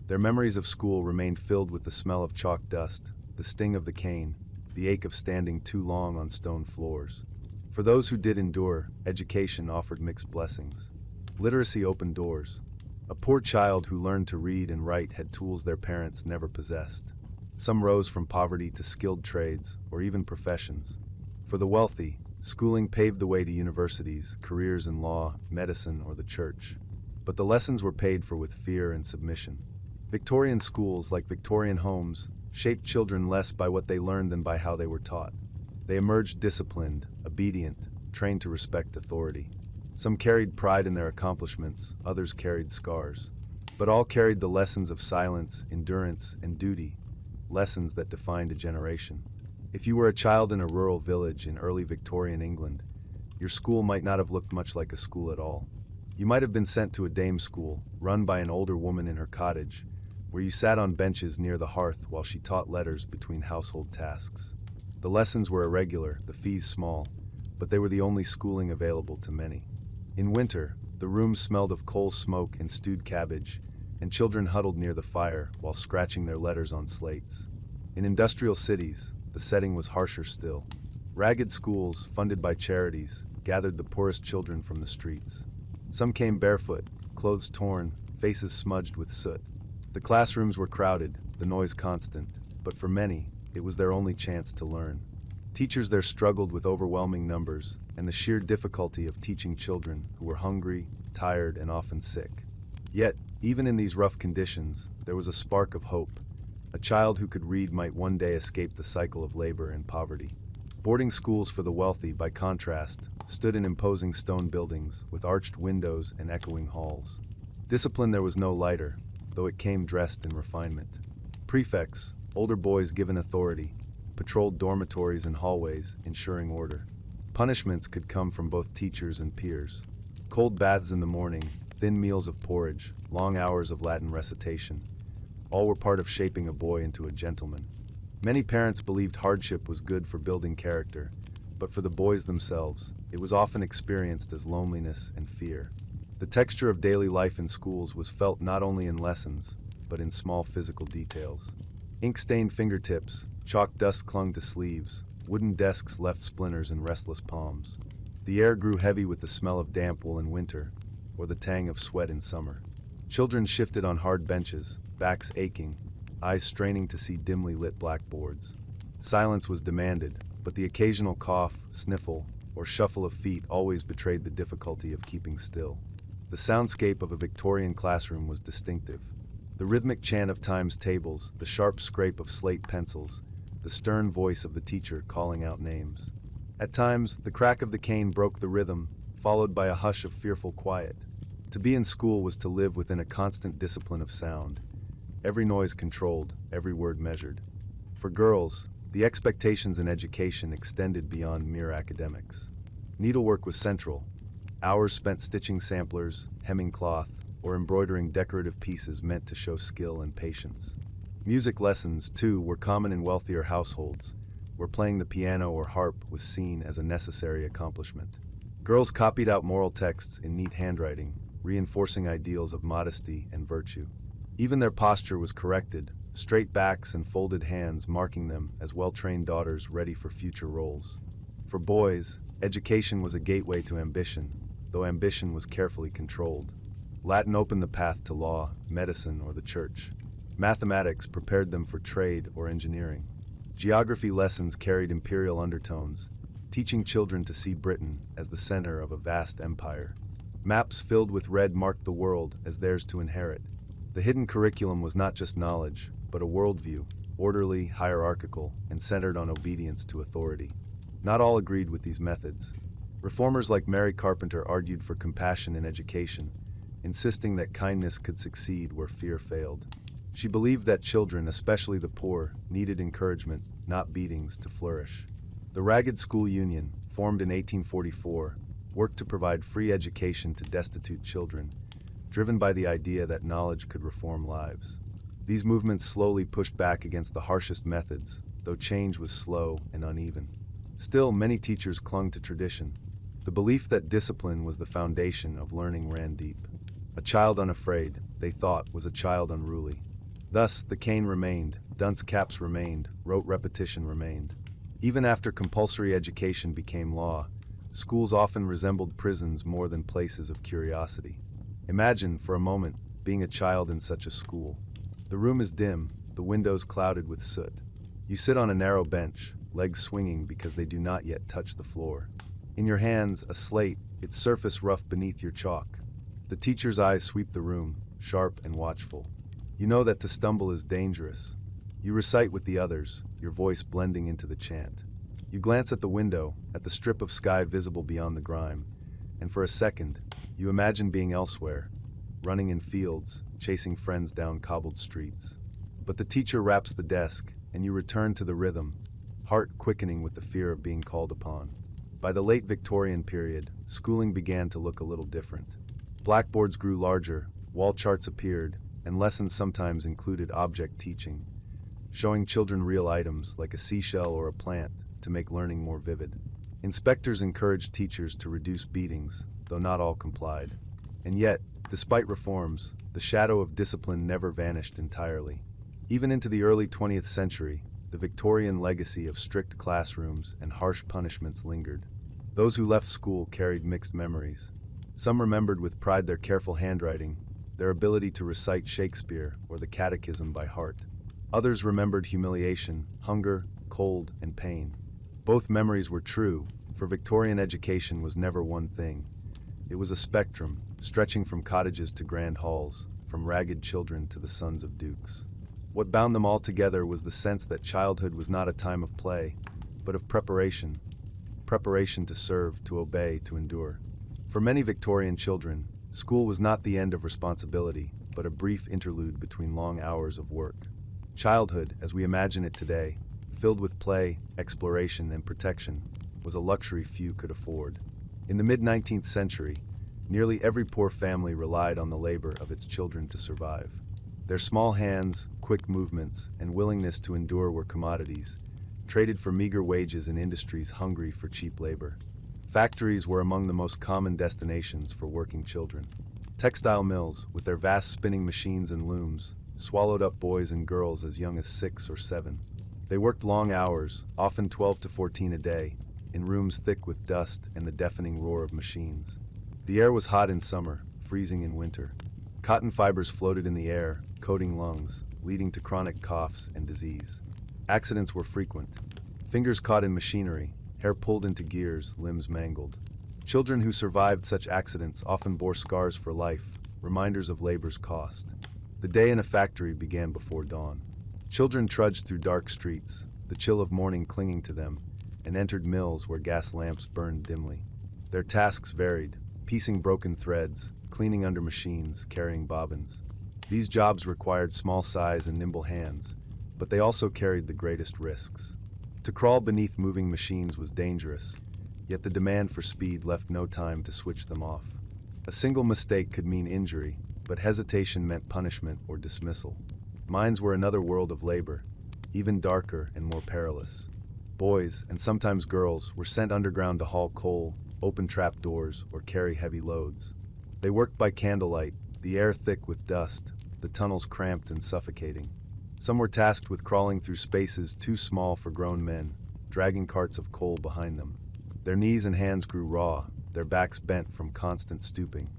[SPEAKER 1] Their memories of school remained filled with the smell of chalk dust, the sting of the cane, the ache of standing too long on stone floors. For those who did endure, education offered mixed blessings. Literacy opened doors. A poor child who learned to read and write had tools their parents never possessed. Some rose from poverty to skilled trades, or even professions. For the wealthy, schooling paved the way to universities, careers in law, medicine, or the church. But the lessons were paid for with fear and submission. Victorian schools, like Victorian homes, shaped children less by what they learned than by how they were taught. They emerged disciplined, obedient, trained to respect authority. Some carried pride in their accomplishments, others carried scars. But all carried the lessons of silence, endurance, and duty, lessons that defined a generation. If you were a child in a rural village in early Victorian England, your school might not have looked much like a school at all. You might have been sent to a dame school, run by an older woman in her cottage, where you sat on benches near the hearth while she taught letters between household tasks. The lessons were irregular, the fees small, but they were the only schooling available to many. In winter, the rooms smelled of coal smoke and stewed cabbage, and children huddled near the fire while scratching their letters on slates. In industrial cities, the setting was harsher still. Ragged schools, funded by charities, gathered the poorest children from the streets. Some came barefoot, clothes torn, faces smudged with soot. The classrooms were crowded, the noise constant, but for many, it was their only chance to learn. Teachers there struggled with overwhelming numbers and the sheer difficulty of teaching children who were hungry, tired, and often sick. Yet, even in these rough conditions, there was a spark of hope. A child who could read might one day escape the cycle of labor and poverty. Boarding schools for the wealthy, by contrast, stood in imposing stone buildings with arched windows and echoing halls. Discipline there was no lighter, though it came dressed in refinement. Prefects, older boys given authority, patrolled dormitories and hallways, ensuring order. Punishments could come from both teachers and peers. Cold baths in the morning, thin meals of porridge, long hours of Latin recitation, all were part of shaping a boy into a gentleman. Many parents believed hardship was good for building character, but for the boys themselves, it was often experienced as loneliness and fear. The texture of daily life in schools was felt not only in lessons, but in small physical details. Ink-stained fingertips, chalk dust clung to sleeves, wooden desks left splinters in restless palms. The air grew heavy with the smell of damp wool in winter, or the tang of sweat in summer. Children shifted on hard benches, backs aching, eyes straining to see dimly lit blackboards. Silence was demanded, but the occasional cough, sniffle, or shuffle of feet always betrayed the difficulty of keeping still. The soundscape of a Victorian classroom was distinctive. The rhythmic chant of times tables, the sharp scrape of slate pencils, the stern voice of the teacher calling out names. At times, the crack of the cane broke the rhythm, followed by a hush of fearful quiet. To be in school was to live within a constant discipline of sound, every noise controlled, every word measured. For girls, the expectations in education extended beyond mere academics. Needlework was central. Hours spent stitching samplers, hemming cloth, or embroidering decorative pieces meant to show skill and patience. Music lessons, too, were common in wealthier households, where playing the piano or harp was seen as a necessary accomplishment. Girls copied out moral texts in neat handwriting, reinforcing ideals of modesty and virtue. Even their posture was corrected, straight backs and folded hands marking them as well-trained daughters ready for future roles. For boys, education was a gateway to ambition, though ambition was carefully controlled. Latin opened the path to law, medicine, or the church. Mathematics prepared them for trade or engineering. Geography lessons carried imperial undertones, teaching children to see Britain as the center of a vast empire. Maps filled with red marked the world as theirs to inherit. The hidden curriculum was not just knowledge, but a worldview, orderly, hierarchical, and centered on obedience to authority. Not all agreed with these methods. Reformers like Mary Carpenter argued for compassion in education, insisting that kindness could succeed where fear failed. She believed that children, especially the poor, needed encouragement, not beatings, to flourish. The Ragged School Union, formed in 1844, worked to provide free education to destitute children, driven by the idea that knowledge could reform lives. These movements slowly pushed back against the harshest methods, though change was slow and uneven. Still, many teachers clung to tradition. The belief that discipline was the foundation of learning ran deep. A child unafraid, they thought, was a child unruly. Thus, the cane remained, dunce caps remained, rote repetition remained. Even after compulsory education became law, schools often resembled prisons more than places of curiosity. Imagine, for a moment, being a child in such a school. The room is dim, the windows clouded with soot. You sit on a narrow bench, legs swinging because they do not yet touch the floor. In your hands, a slate, its surface rough beneath your chalk. The teacher's eyes sweep the room, sharp and watchful. You know that to stumble is dangerous. You recite with the others, your voice blending into the chant. You glance at the window, at the strip of sky visible beyond the grime, and for a second, you imagine being elsewhere, running in fields, chasing friends down cobbled streets. But the teacher raps the desk, and you return to the rhythm, heart quickening with the fear of being called upon. By the late Victorian period, schooling began to look a little different. Blackboards grew larger, wall charts appeared, and lessons sometimes included object teaching, showing children real items like a seashell or a plant to make learning more vivid. Inspectors encouraged teachers to reduce beatings, though not all complied. And yet, despite reforms, the shadow of discipline never vanished entirely. Even into the early 20th century, the Victorian legacy of strict classrooms and harsh punishments lingered. Those who left school carried mixed memories. Some remembered with pride their careful handwriting, their ability to recite Shakespeare or the Catechism by heart. Others remembered humiliation, hunger, cold, and pain. Both memories were true, for Victorian education was never one thing. It was a spectrum, stretching from cottages to grand halls, from ragged children to the sons of dukes. What bound them all together was the sense that childhood was not a time of play, but of preparation. Preparation to serve, to obey, to endure. For many Victorian children, school was not the end of responsibility, but a brief interlude between long hours of work. Childhood, as we imagine it today, filled with play, exploration, and protection, was a luxury few could afford. In the mid-19th century, nearly every poor family relied on the labor of its children to survive. Their small hands, quick movements, and willingness to endure were commodities, traded for meager wages in industries hungry for cheap labor. Factories were among the most common destinations for working children. Textile mills, with their vast spinning machines and looms, swallowed up boys and girls as young as 6 or 7. They worked long hours, often 12 to 14 a day, in rooms thick with dust and the deafening roar of machines. The air was hot in summer, freezing in winter. Cotton fibers floated in the air, coating lungs, leading to chronic coughs and disease. Accidents were frequent. Fingers caught in machinery, hair pulled into gears, limbs mangled. Children who survived such accidents often bore scars for life, reminders of labor's cost. The day in a factory began before dawn. Children trudged through dark streets, the chill of morning clinging to them, and entered mills where gas lamps burned dimly. Their tasks varied, piecing broken threads, cleaning under machines, carrying bobbins. These jobs required small size and nimble hands, but they also carried the greatest risks. To crawl beneath moving machines was dangerous, yet the demand for speed left no time to switch them off. A single mistake could mean injury, but hesitation meant punishment or dismissal. Mines were another world of labor, even darker and more perilous. Boys, and sometimes girls, were sent underground to haul coal, open trap doors, or carry heavy loads. They worked by candlelight, the air thick with dust, the tunnels cramped and suffocating. Some were tasked with crawling through spaces too small for grown men, dragging carts of coal behind them. Their knees and hands grew raw, their backs bent from constant stooping.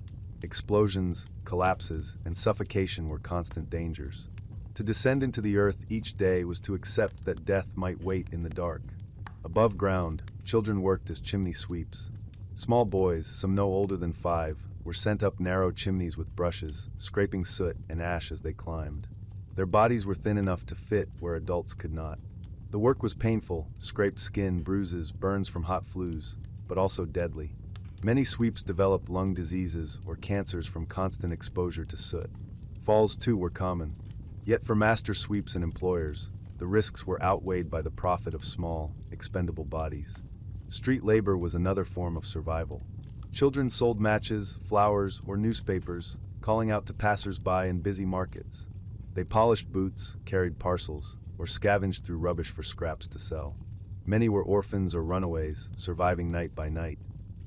[SPEAKER 1] Explosions, collapses, and suffocation were constant dangers. To descend into the earth each day was to accept that death might wait in the dark. Above ground, children worked as chimney sweeps. Small boys, some no older than 5, were sent up narrow chimneys with brushes, scraping soot and ash as they climbed. Their bodies were thin enough to fit where adults could not. The work was painful, scraped skin, bruises, burns from hot flues, but also deadly. Many sweeps developed lung diseases or cancers from constant exposure to soot. Falls, too, were common. Yet for master sweeps and employers, the risks were outweighed by the profit of small, expendable bodies. Street labor was another form of survival. Children sold matches, flowers, or newspapers, calling out to passers-by in busy markets. They polished boots, carried parcels, or scavenged through rubbish for scraps to sell. Many were orphans or runaways, surviving night by night.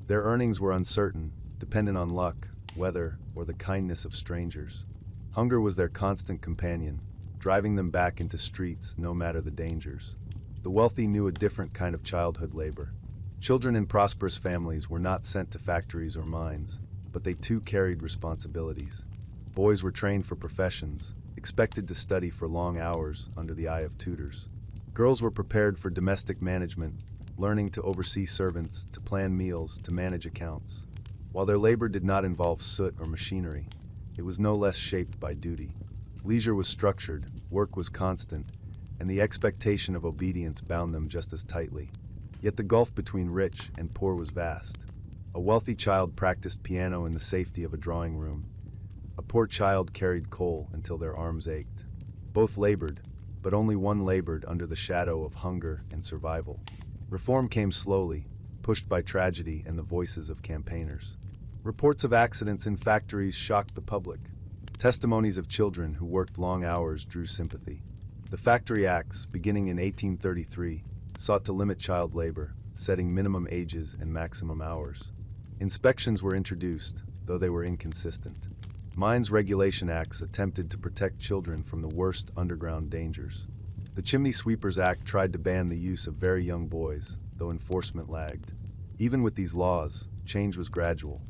[SPEAKER 1] Their earnings were uncertain, dependent on luck, weather, or the kindness of strangers. Hunger was their constant companion, driving them back into streets no matter the dangers. The wealthy knew a different kind of childhood labor. Children in prosperous families were not sent to factories or mines, but they too carried responsibilities. Boys were trained for professions, expected to study for long hours under the eye of tutors. Girls were prepared for domestic management, learning to oversee servants, to plan meals, to manage accounts. While their labor did not involve soot or machinery, it was no less shaped by duty. Leisure was structured, work was constant, and the expectation of obedience bound them just as tightly. Yet the gulf between rich and poor was vast. A wealthy child practiced piano in the safety of a drawing room. A poor child carried coal until their arms ached. Both labored, but only one labored under the shadow of hunger and survival. Reform came slowly, pushed by tragedy and the voices of campaigners. Reports of accidents in factories shocked the public. Testimonies of children who worked long hours drew sympathy. The Factory Acts, beginning in 1833, sought to limit child labor, setting minimum ages and maximum hours. Inspections were introduced, though they were inconsistent. Mines Regulation Acts attempted to protect children from the worst underground dangers. The Chimney Sweepers Act tried to ban the use of very young boys, though enforcement lagged. Even with these laws, change was gradual.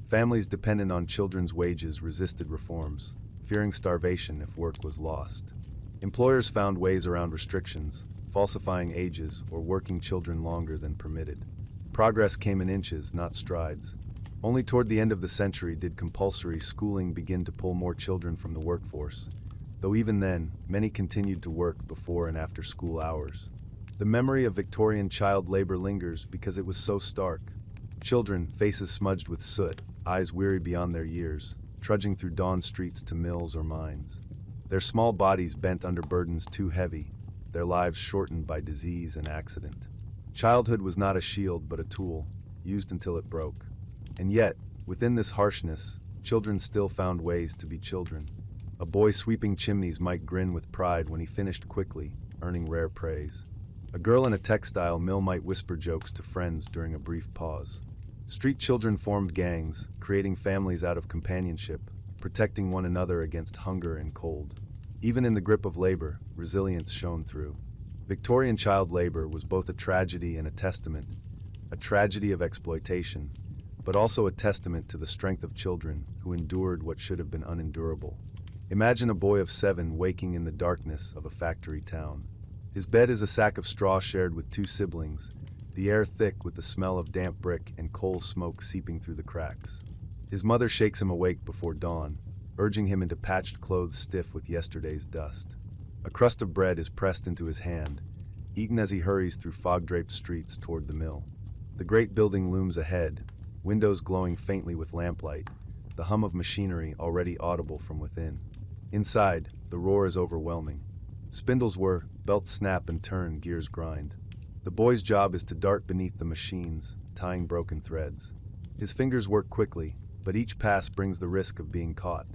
[SPEAKER 1] Families dependent on children's wages resisted reforms, fearing starvation if work was lost. Employers found ways around restrictions, falsifying ages or working children longer than permitted. Progress came in inches, not strides. Only toward the end of the century did compulsory schooling begin to pull more children from the workforce, though even then, many continued to work before and after school hours. The memory of Victorian child labor lingers because it was so stark. Children, faces smudged with soot, eyes weary beyond their years, trudging through dawn streets to mills or mines. Their small bodies bent under burdens too heavy, their lives shortened by disease and accident. Childhood was not a shield but a tool, used until it broke. And yet, within this harshness, children still found ways to be children. A boy sweeping chimneys might grin with pride when he finished quickly, earning rare praise. A girl in a textile mill might whisper jokes to friends during a brief pause. Street children formed gangs, creating families out of companionship, protecting one another against hunger and cold. Even in the grip of labor, resilience shone through. Victorian child labor was both a tragedy and a testament, a tragedy of exploitation, but also a testament to the strength of children who endured what should have been unendurable. Imagine a boy of 7 waking in the darkness of a factory town. His bed is a sack of straw shared with 2 siblings, the air thick with the smell of damp brick and coal smoke seeping through the cracks. His mother shakes him awake before dawn, urging him into patched clothes stiff with yesterday's dust. A crust of bread is pressed into his hand, eaten as he hurries through fog-draped streets toward the mill. The great building looms ahead, windows glowing faintly with lamplight, the hum of machinery already audible from within. Inside, the roar is overwhelming. Spindles whir, belts snap and turn, gears grind. The boy's job is to dart beneath the machines, tying broken threads. His fingers work quickly, but each pass brings the risk of being caught.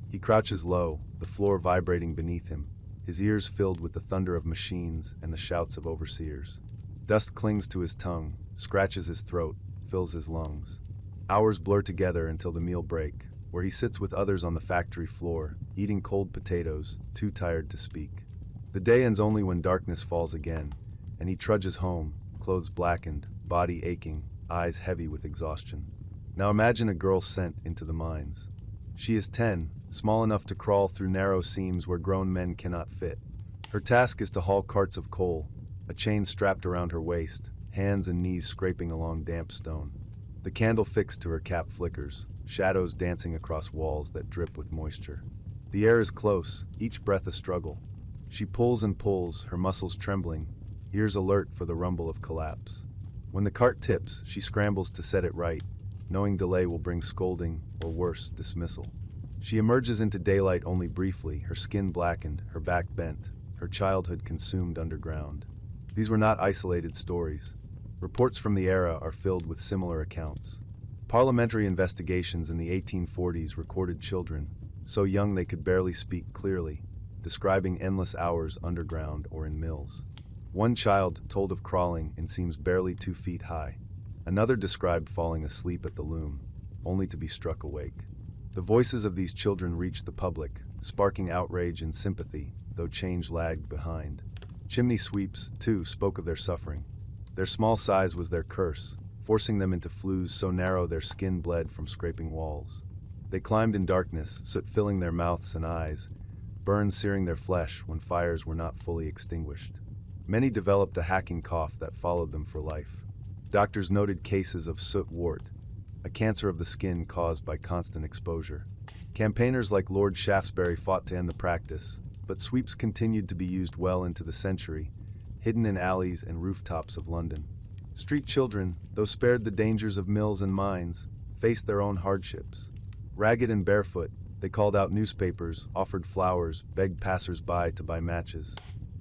[SPEAKER 1] He crouches low, the floor vibrating beneath him, his ears filled with the thunder of machines and the shouts of overseers. Dust clings to his tongue, scratches his throat, fills his lungs. Hours blur together until the meal break, where he sits with others on the factory floor, eating cold potatoes, too tired to speak. The day ends only when darkness falls again, and he trudges home, clothes blackened, body aching, eyes heavy with exhaustion. Now imagine a girl sent into the mines. She is 10, small enough to crawl through narrow seams where grown men cannot fit. Her task is to haul carts of coal, a chain strapped around her waist, hands and knees scraping along damp stone. The candle fixed to her cap flickers, shadows dancing across walls that drip with moisture. The air is close, each breath a struggle. She pulls and pulls, her muscles trembling, ears alert for the rumble of collapse. When the cart tips, she scrambles to set it right, knowing delay will bring scolding, or worse, dismissal. She emerges into daylight only briefly, her skin blackened, her back bent, her childhood consumed underground. These were not isolated stories. Reports from the era are filled with similar accounts. Parliamentary investigations in the 1840s recorded children, so young they could barely speak clearly, describing endless hours underground or in mills. One child told of crawling and seems barely 2 feet high. Another described falling asleep at the loom, only to be struck awake. The voices of these children reached the public, sparking outrage and sympathy, though change lagged behind. Chimney sweeps, too, spoke of their suffering. Their small size was their curse, forcing them into flues so narrow their skin bled from scraping walls. They climbed in darkness, soot filling their mouths and eyes, burns searing their flesh when fires were not fully extinguished. Many developed a hacking cough that followed them for life. Doctors noted cases of soot wart, a cancer of the skin caused by constant exposure. Campaigners like Lord Shaftesbury fought to end the practice, but sweeps continued to be used well into the century, hidden in alleys and rooftops of London. Street children, though spared the dangers of mills and mines, faced their own hardships. Ragged and barefoot, they called out newspapers, offered flowers, begged passers-by to buy matches.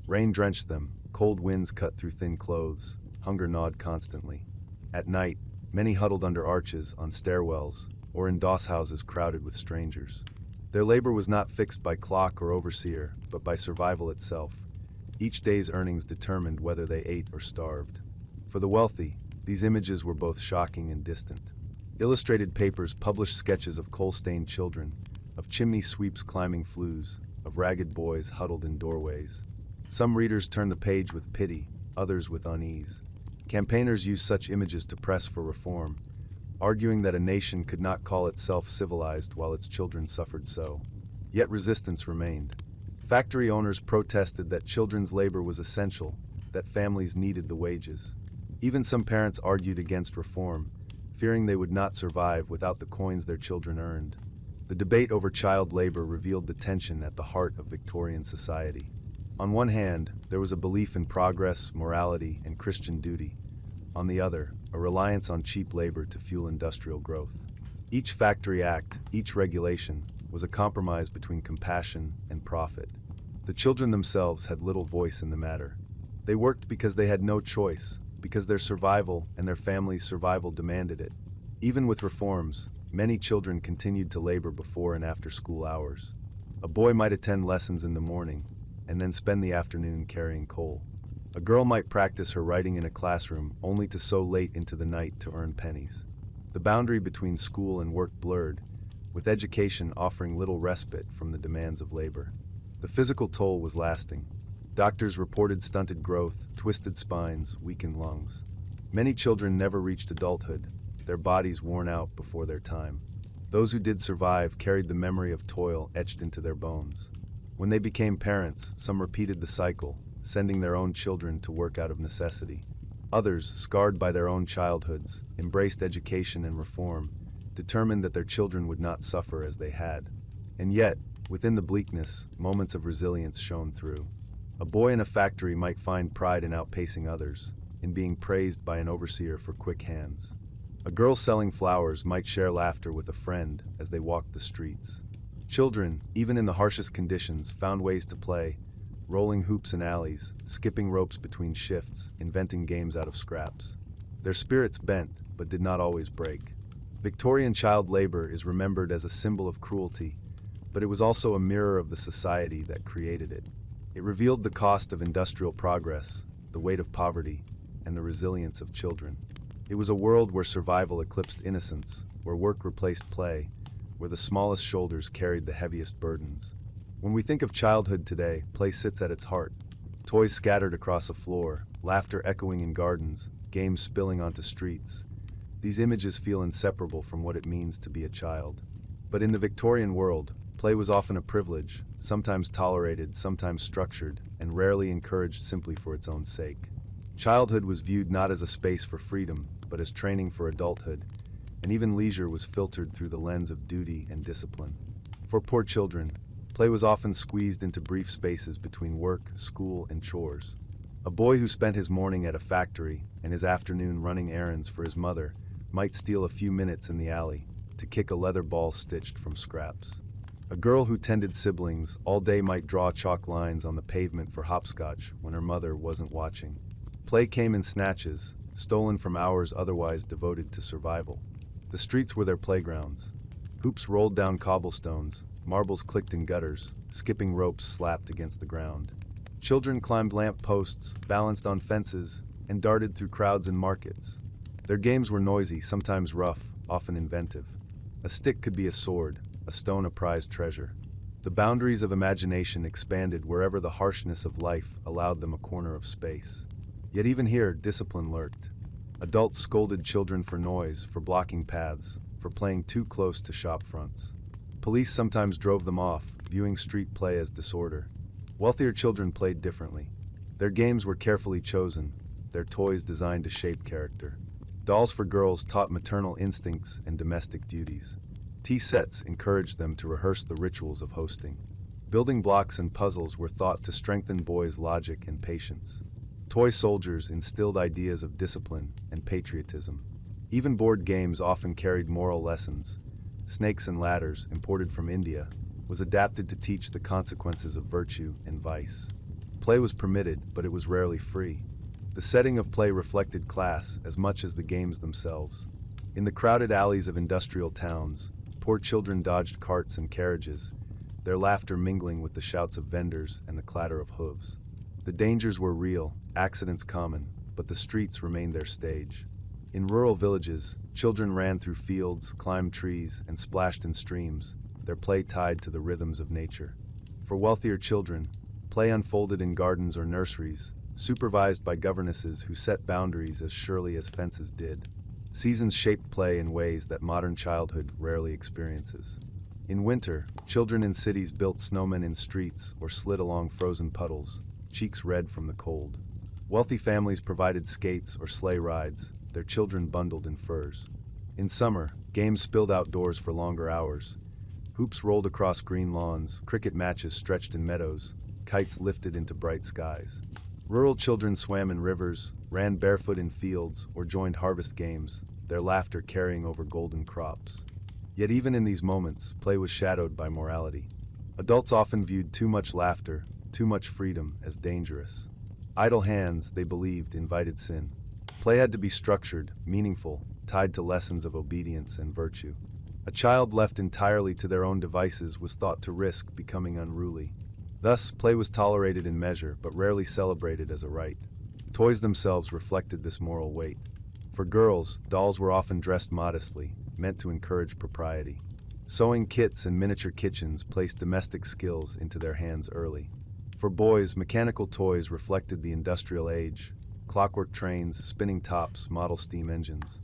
[SPEAKER 1] Rain drenched them, cold winds cut through thin clothes, hunger gnawed constantly. At night, many huddled under arches, on stairwells, or in doss houses crowded with strangers. Their labor was not fixed by clock or overseer, but by survival itself. Each day's earnings determined whether they ate or starved. For the wealthy, these images were both shocking and distant. Illustrated papers published sketches of coal-stained children, of chimney sweeps climbing flues, of ragged boys huddled in doorways. Some readers turned the page with pity, others with unease. Campaigners used such images to press for reform, arguing that a nation could not call itself civilized while its children suffered so. Yet resistance remained. Factory owners protested that children's labor was essential, that families needed the wages. Even some parents argued against reform, fearing they would not survive without the coins their children earned. The debate over child labor revealed the tension at the heart of Victorian society. On one hand, there was a belief in progress, morality, and Christian duty. On the other, a reliance on cheap labor to fuel industrial growth. Each factory act, each regulation, was a compromise between compassion and profit. The children themselves had little voice in the matter. They worked because they had no choice, because their survival and their family's survival demanded it. Even with reforms, many children continued to labor before and after school hours. A boy might attend lessons in the morning, and then spend the afternoon carrying coal. A girl might practice her writing in a classroom only to sew late into the night to earn pennies. The boundary between school and work blurred, with education offering little respite from the demands of labor. The physical toll was lasting. Doctors reported stunted growth, twisted spines, weakened lungs. Many children never reached adulthood, their bodies worn out before their time. Those who did survive carried the memory of toil etched into their bones. When they became parents, some repeated the cycle, sending their own children to work out of necessity. Others, scarred by their own childhoods, embraced education and reform, determined that their children would not suffer as they had. And yet, within the bleakness, moments of resilience shone through. A boy in a factory might find pride in outpacing others, in being praised by an overseer for quick hands. A girl selling flowers might share laughter with a friend as they walked the streets. Children, even in the harshest conditions, found ways to play, rolling hoops in alleys, skipping ropes between shifts, inventing games out of scraps. Their spirits bent, but did not always break. Victorian child labor is remembered as a symbol of cruelty, but it was also a mirror of the society that created it. It revealed the cost of industrial progress, the weight of poverty, and the resilience of children. It was a world where survival eclipsed innocence, where work replaced play, where the smallest shoulders carried the heaviest burdens. When we think of childhood today, play sits at its heart. Toys scattered across a floor, laughter echoing in gardens, games spilling onto streets. These images feel inseparable from what it means to be a child. But in the Victorian world, play was often a privilege, sometimes tolerated, sometimes structured, and rarely encouraged simply for its own sake. Childhood was viewed not as a space for freedom, but as training for adulthood, and even leisure was filtered through the lens of duty and discipline. For poor children, play was often squeezed into brief spaces between work, school, and chores. A boy who spent his morning at a factory and his afternoon running errands for his mother might steal a few minutes in the alley to kick a leather ball stitched from scraps. A girl who tended siblings all day might draw chalk lines on the pavement for hopscotch when her mother wasn't watching. Play came in snatches, stolen from hours otherwise devoted to survival. The streets were their playgrounds. Hoops rolled down cobblestones, marbles clicked in gutters, skipping ropes slapped against the ground. Children climbed lamp posts, balanced on fences, and darted through crowds in markets. Their games were noisy, sometimes rough, often inventive. A stick could be a sword, a stone a prized treasure. The boundaries of imagination expanded wherever the harshness of life allowed them a corner of space. Yet even here, discipline lurked. Adults scolded children for noise, for blocking paths, for playing too close to shop fronts. Police sometimes drove them off, viewing street play as disorder. Wealthier children played differently. Their games were carefully chosen, their toys designed to shape character. Dolls for girls taught maternal instincts and domestic duties. Tea sets encouraged them to rehearse the rituals of hosting. Building blocks and puzzles were thought to strengthen boys' logic and patience. Toy soldiers instilled ideas of discipline and patriotism. Even board games often carried moral lessons. Snakes and Ladders, imported from India, was adapted to teach the consequences of virtue and vice. Play was permitted, but it was rarely free. The setting of play reflected class as much as the games themselves. In the crowded alleys of industrial towns, poor children dodged carts and carriages, their laughter mingling with the shouts of vendors and the clatter of hooves. The dangers were real, accidents common, but the streets remained their stage. In rural villages, children ran through fields, climbed trees, and splashed in streams, their play tied to the rhythms of nature. For wealthier children, play unfolded in gardens or nurseries, supervised by governesses who set boundaries as surely as fences did. Seasons shaped play in ways that modern childhood rarely experiences. In winter, children in cities built snowmen in streets or slid along frozen puddles, cheeks red from the cold. Wealthy families provided skates or sleigh rides, their children bundled in furs. In summer, games spilled outdoors for longer hours. Hoops rolled across green lawns, cricket matches stretched in meadows, kites lifted into bright skies. Rural children swam in rivers, ran barefoot in fields, or joined harvest games, their laughter carrying over golden crops. Yet even in these moments, play was shadowed by morality. Adults often viewed too much laughter, too much freedom as dangerous. Idle hands, they believed, invited sin. Play had to be structured, meaningful, tied to lessons of obedience and virtue. A child left entirely to their own devices was thought to risk becoming unruly. Thus, play was tolerated in measure, but rarely celebrated as a right. Toys themselves reflected this moral weight. For girls, dolls were often dressed modestly, meant to encourage propriety. Sewing kits and miniature kitchens placed domestic skills into their hands early. For boys, mechanical toys reflected the industrial age. Clockwork trains, spinning tops, model steam engines.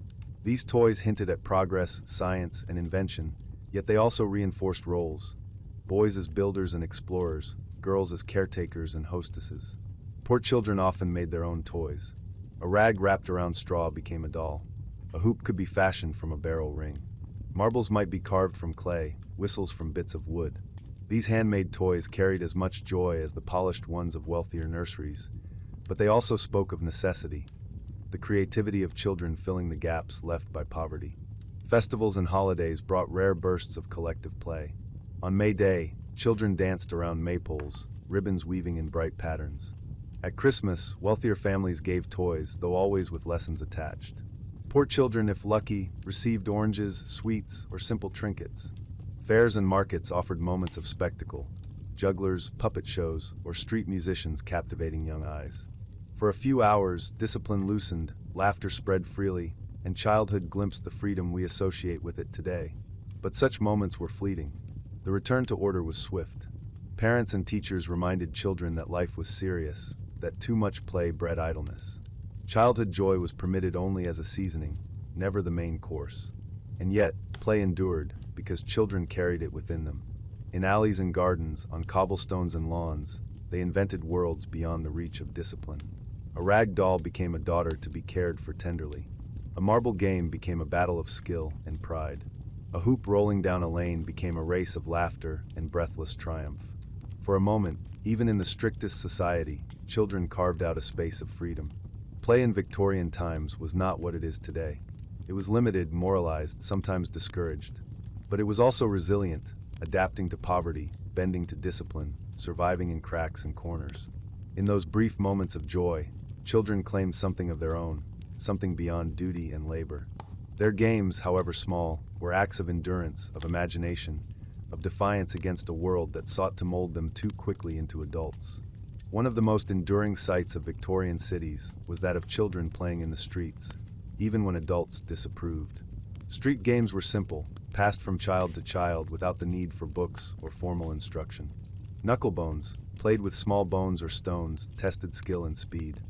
[SPEAKER 1] These toys hinted at progress, science, and invention, yet they also reinforced roles. Boys as builders and explorers, girls as caretakers and hostesses. Poor children often made their own toys. A rag wrapped around straw became a doll. A hoop could be fashioned from a barrel ring. Marbles might be carved from clay, whistles from bits of wood. These handmade toys carried as much joy as the polished ones of wealthier nurseries, but they also spoke of necessity, the creativity of children filling the gaps left by poverty. Festivals and holidays brought rare bursts of collective play. On May Day, children danced around maypoles, ribbons weaving in bright patterns. At Christmas, wealthier families gave toys, though always with lessons attached. Poor children, if lucky, received oranges, sweets, or simple trinkets. Fairs and markets offered moments of spectacle, jugglers, puppet shows, or street musicians captivating young eyes. For a few hours, discipline loosened, laughter spread freely, and childhood glimpsed the freedom we associate with it today. But such moments were fleeting. The return to order was swift. Parents and teachers reminded children that life was serious, that too much play bred idleness. Childhood joy was permitted only as a seasoning, never the main course. And yet, play endured, because children carried it within them. In alleys and gardens, on cobblestones and lawns, they invented worlds beyond the reach of discipline. A rag doll became a daughter to be cared for tenderly. A marble game became a battle of skill and pride. A hoop rolling down a lane became a race of laughter and breathless triumph. For a moment, even in the strictest society, children carved out a space of freedom. Play in Victorian times was not what it is today. It was limited, moralized, sometimes discouraged. But it was also resilient, adapting to poverty, bending to discipline, surviving in cracks and corners. In those brief moments of joy, children claimed something of their own, something beyond duty and labor. Their games, however small, were acts of endurance, of imagination, of defiance against a world that sought to mold them too quickly into adults. One of the most enduring sights of Victorian cities was that of children playing in the streets, even when adults disapproved. Street games were simple, passed from child to child without the need for books or formal instruction. Knucklebones, played with small bones or stones, tested skill and speed.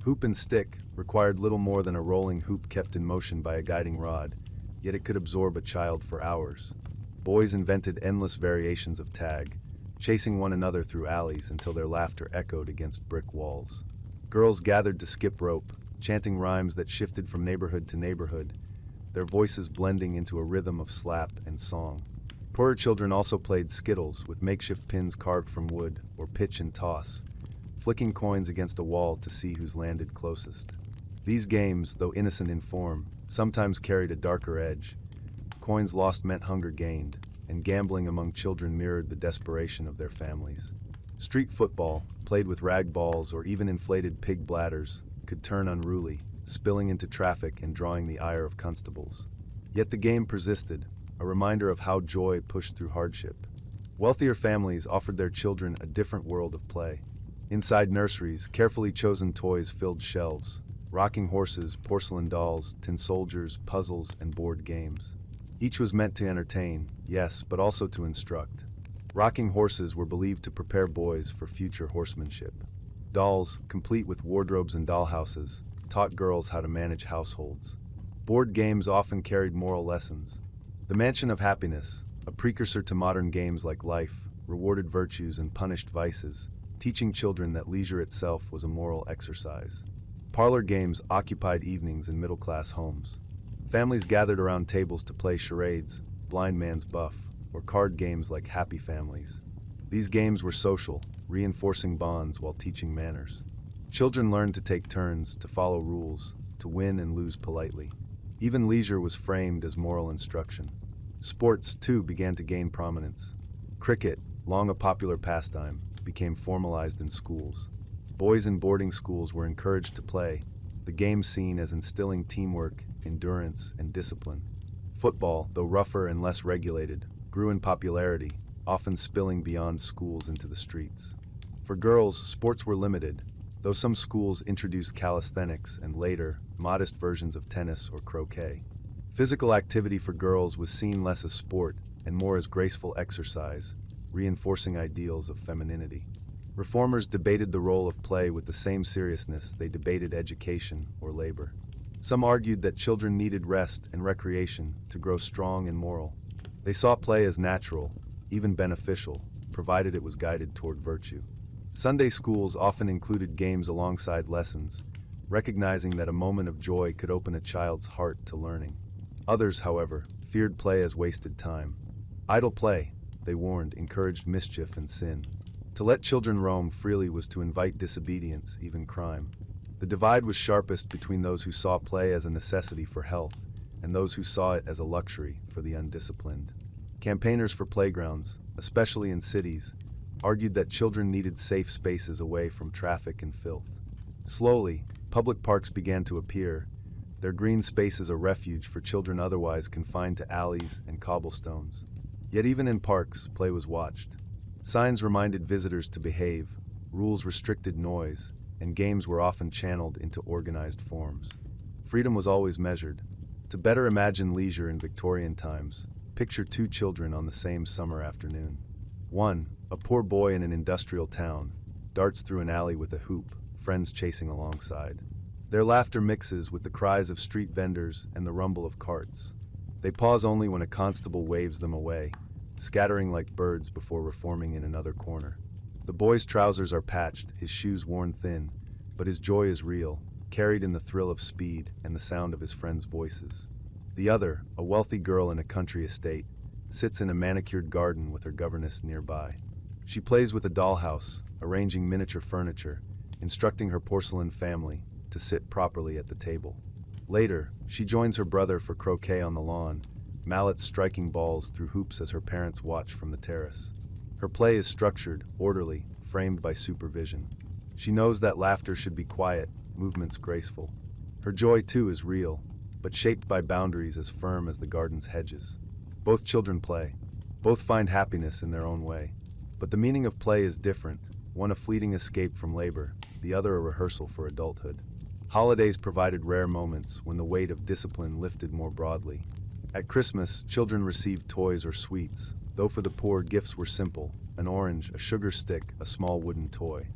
[SPEAKER 1] Hoop and stick required little more than a rolling hoop kept in motion by a guiding rod, yet it could absorb a child for hours. Boys invented endless variations of tag, chasing one another through alleys until their laughter echoed against brick walls. Girls gathered to skip rope, chanting rhymes that shifted from neighborhood to neighborhood, their voices blending into a rhythm of slap and song. Poorer children also played skittles with makeshift pins carved from wood, or pitch and toss, flicking coins against a wall to see who's landed closest. These games, though innocent in form, sometimes carried a darker edge. Coins lost meant hunger gained, and gambling among children mirrored the desperation of their families. Street football, played with rag balls or even inflated pig bladders, could turn unruly, spilling into traffic and drawing the ire of constables. Yet the game persisted, a reminder of how joy pushed through hardship. Wealthier families offered their children a different world of play. Inside nurseries, carefully chosen toys filled shelves: rocking horses, porcelain dolls, tin soldiers, puzzles, and board games. Each was meant to entertain, yes, but also to instruct. Rocking horses were believed to prepare boys for future horsemanship. Dolls, complete with wardrobes and dollhouses, taught girls how to manage households. Board games often carried moral lessons. The Mansion of Happiness, a precursor to modern games like Life, rewarded virtues and punished vices, teaching children that leisure itself was a moral exercise. Parlor games occupied evenings in middle-class homes. Families gathered around tables to play charades, blind man's buff, or card games like Happy Families. These games were social, reinforcing bonds while teaching manners. Children learned to take turns, to follow rules, to win and lose politely. Even leisure was framed as moral instruction. Sports, too, began to gain prominence. Cricket, long a popular pastime, became formalized in schools. Boys in boarding schools were encouraged to play, the game seen as instilling teamwork, endurance, and discipline. Football, though rougher and less regulated, grew in popularity, often spilling beyond schools into the streets. For girls, sports were limited, though some schools introduced calisthenics and later, modest versions of tennis or croquet. Physical activity for girls was seen less as sport and more as graceful exercise, reinforcing ideals of femininity. Reformers debated the role of play with the same seriousness they debated education or labor. Some argued that children needed rest and recreation to grow strong and moral. They saw play as natural, even beneficial, provided it was guided toward virtue. Sunday schools often included games alongside lessons, recognizing that a moment of joy could open a child's heart to learning. Others, however, feared play as wasted time. Idle play, they warned, encouraged mischief and sin. To let children roam freely was to invite disobedience, even crime. The divide was sharpest between those who saw play as a necessity for health and those who saw it as a luxury for the undisciplined. Campaigners for playgrounds, especially in cities, argued that children needed safe spaces away from traffic and filth. Slowly, public parks began to appear, their green spaces a refuge for children otherwise confined to alleys and cobblestones. Yet even in parks, play was watched. Signs reminded visitors to behave, rules restricted noise, and games were often channeled into organized forms. Freedom was always measured. To better imagine leisure in Victorian times, picture two children on the same summer afternoon. One, a poor boy in an industrial town, darts through an alley with a hoop, friends chasing alongside. Their laughter mixes with the cries of street vendors and the rumble of carts. They pause only when a constable waves them away, scattering like birds before reforming in another corner. The boy's trousers are patched, his shoes worn thin, but his joy is real, carried in the thrill of speed and the sound of his friends' voices. The other, a wealthy girl in a country estate, sits in a manicured garden with her governess nearby. She plays with a dollhouse, arranging miniature furniture, instructing her porcelain family to sit properly at the table. Later, she joins her brother for croquet on the lawn, mallets striking balls through hoops as her parents watch from the terrace. Her play is structured, orderly, framed by supervision. She knows that laughter should be quiet, movements graceful. Her joy, too, is real, but shaped by boundaries as firm as the garden's hedges. Both children play. Both find happiness in their own way. But the meaning of play is different, one a fleeting escape from labor, the other a rehearsal for adulthood. Holidays provided rare moments when the weight of discipline lifted more broadly. At Christmas, children received toys or sweets, though for the poor gifts were simple: an orange, a sugar stick, a small wooden toy.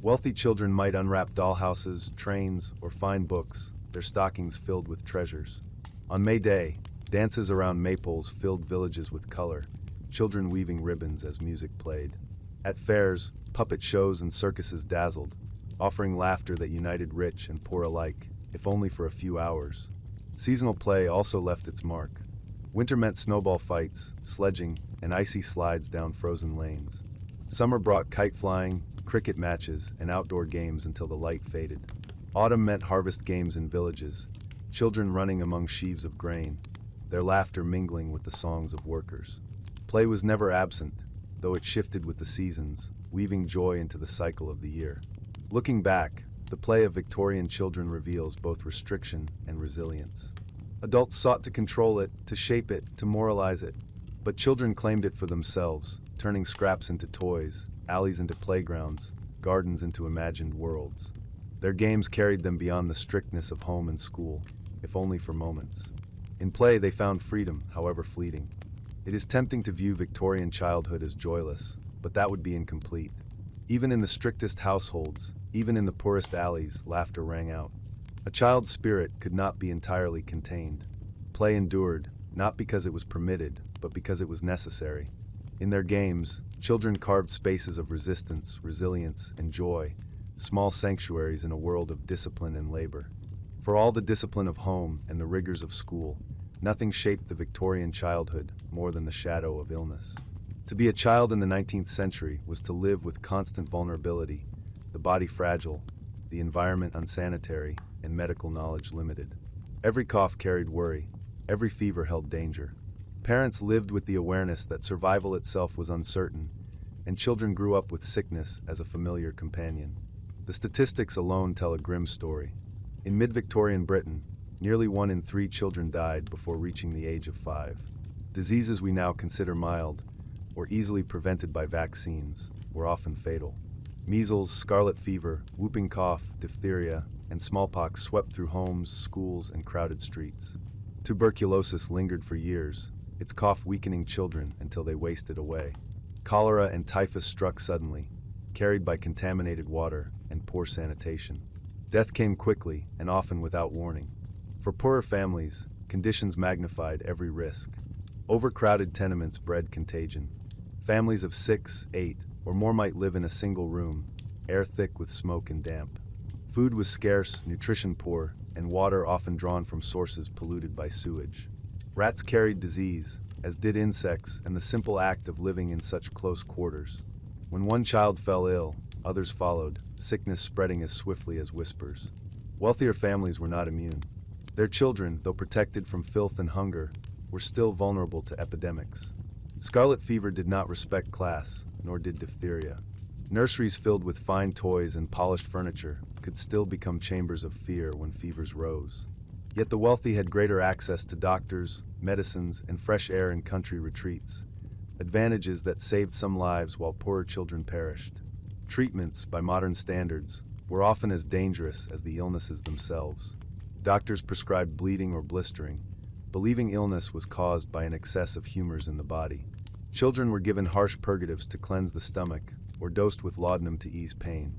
[SPEAKER 1] Wealthy children might unwrap dollhouses, trains, or fine books, their stockings filled with treasures. On May Day, dances around maypoles filled villages with color, children weaving ribbons as music played. At fairs, puppet shows and circuses dazzled, offering laughter that united rich and poor alike, if only for a few hours. Seasonal play also left its mark. Winter meant snowball fights, sledging, and icy slides down frozen lanes. Summer brought kite flying, cricket matches, and outdoor games until the light faded. Autumn meant harvest games in villages, children running among sheaves of grain, their laughter mingling with the songs of workers. Play was never absent, though it shifted with the seasons, weaving joy into the cycle of the year. Looking back, the play of Victorian children reveals both restriction and resilience. Adults sought to control it, to shape it, to moralize it, but children claimed it for themselves, turning scraps into toys, alleys into playgrounds, gardens into imagined worlds. Their games carried them beyond the strictness of home and school, if only for moments. In play, they found freedom, however fleeting. It is tempting to view Victorian childhood as joyless, but that would be incomplete. Even in the strictest households, even in the poorest alleys, laughter rang out. A child's spirit could not be entirely contained. Play endured, not because it was permitted, but because it was necessary. In their games, children carved spaces of resistance, resilience, and joy, small sanctuaries in a world of discipline and labor. For all the discipline of home and the rigors of school, nothing shaped the Victorian childhood more than the shadow of illness. To be a child in the 19th century was to live with constant vulnerability, the body fragile, the environment unsanitary, and medical knowledge limited. Every cough carried worry, every fever held danger. Parents lived with the awareness that survival itself was uncertain, and children grew up with sickness as a familiar companion. The statistics alone tell a grim story. In mid-Victorian Britain, nearly 1 in 3 children died before reaching the age of 5. Diseases we now consider mild, or easily prevented by vaccines, were often fatal. Measles, scarlet fever, whooping cough, diphtheria, and smallpox swept through homes, schools, and crowded streets. Tuberculosis lingered for years, its cough weakening children until they wasted away. Cholera and typhus struck suddenly, carried by contaminated water and poor sanitation. Death came quickly and often without warning. For poorer families, conditions magnified every risk. Overcrowded tenements bred contagion. Families of 6, 8, or more might live in a single room, air thick with smoke and damp. Food was scarce, nutrition poor, and water often drawn from sources polluted by sewage. Rats carried disease, as did insects, and the simple act of living in such close quarters. When one child fell ill, others followed, sickness spreading as swiftly as whispers. Wealthier families were not immune. Their children, though protected from filth and hunger, were still vulnerable to epidemics. Scarlet fever did not respect class, nor did diphtheria. Nurseries filled with fine toys and polished furniture could still become chambers of fear when fevers rose. Yet the wealthy had greater access to doctors, medicines, and fresh air in country retreats, advantages that saved some lives while poorer children perished. Treatments, by modern standards, were often as dangerous as the illnesses themselves. Doctors prescribed bleeding or blistering, believing illness was caused by an excess of humors in the body. Children were given harsh purgatives to cleanse the stomach, or dosed with laudanum to ease pain,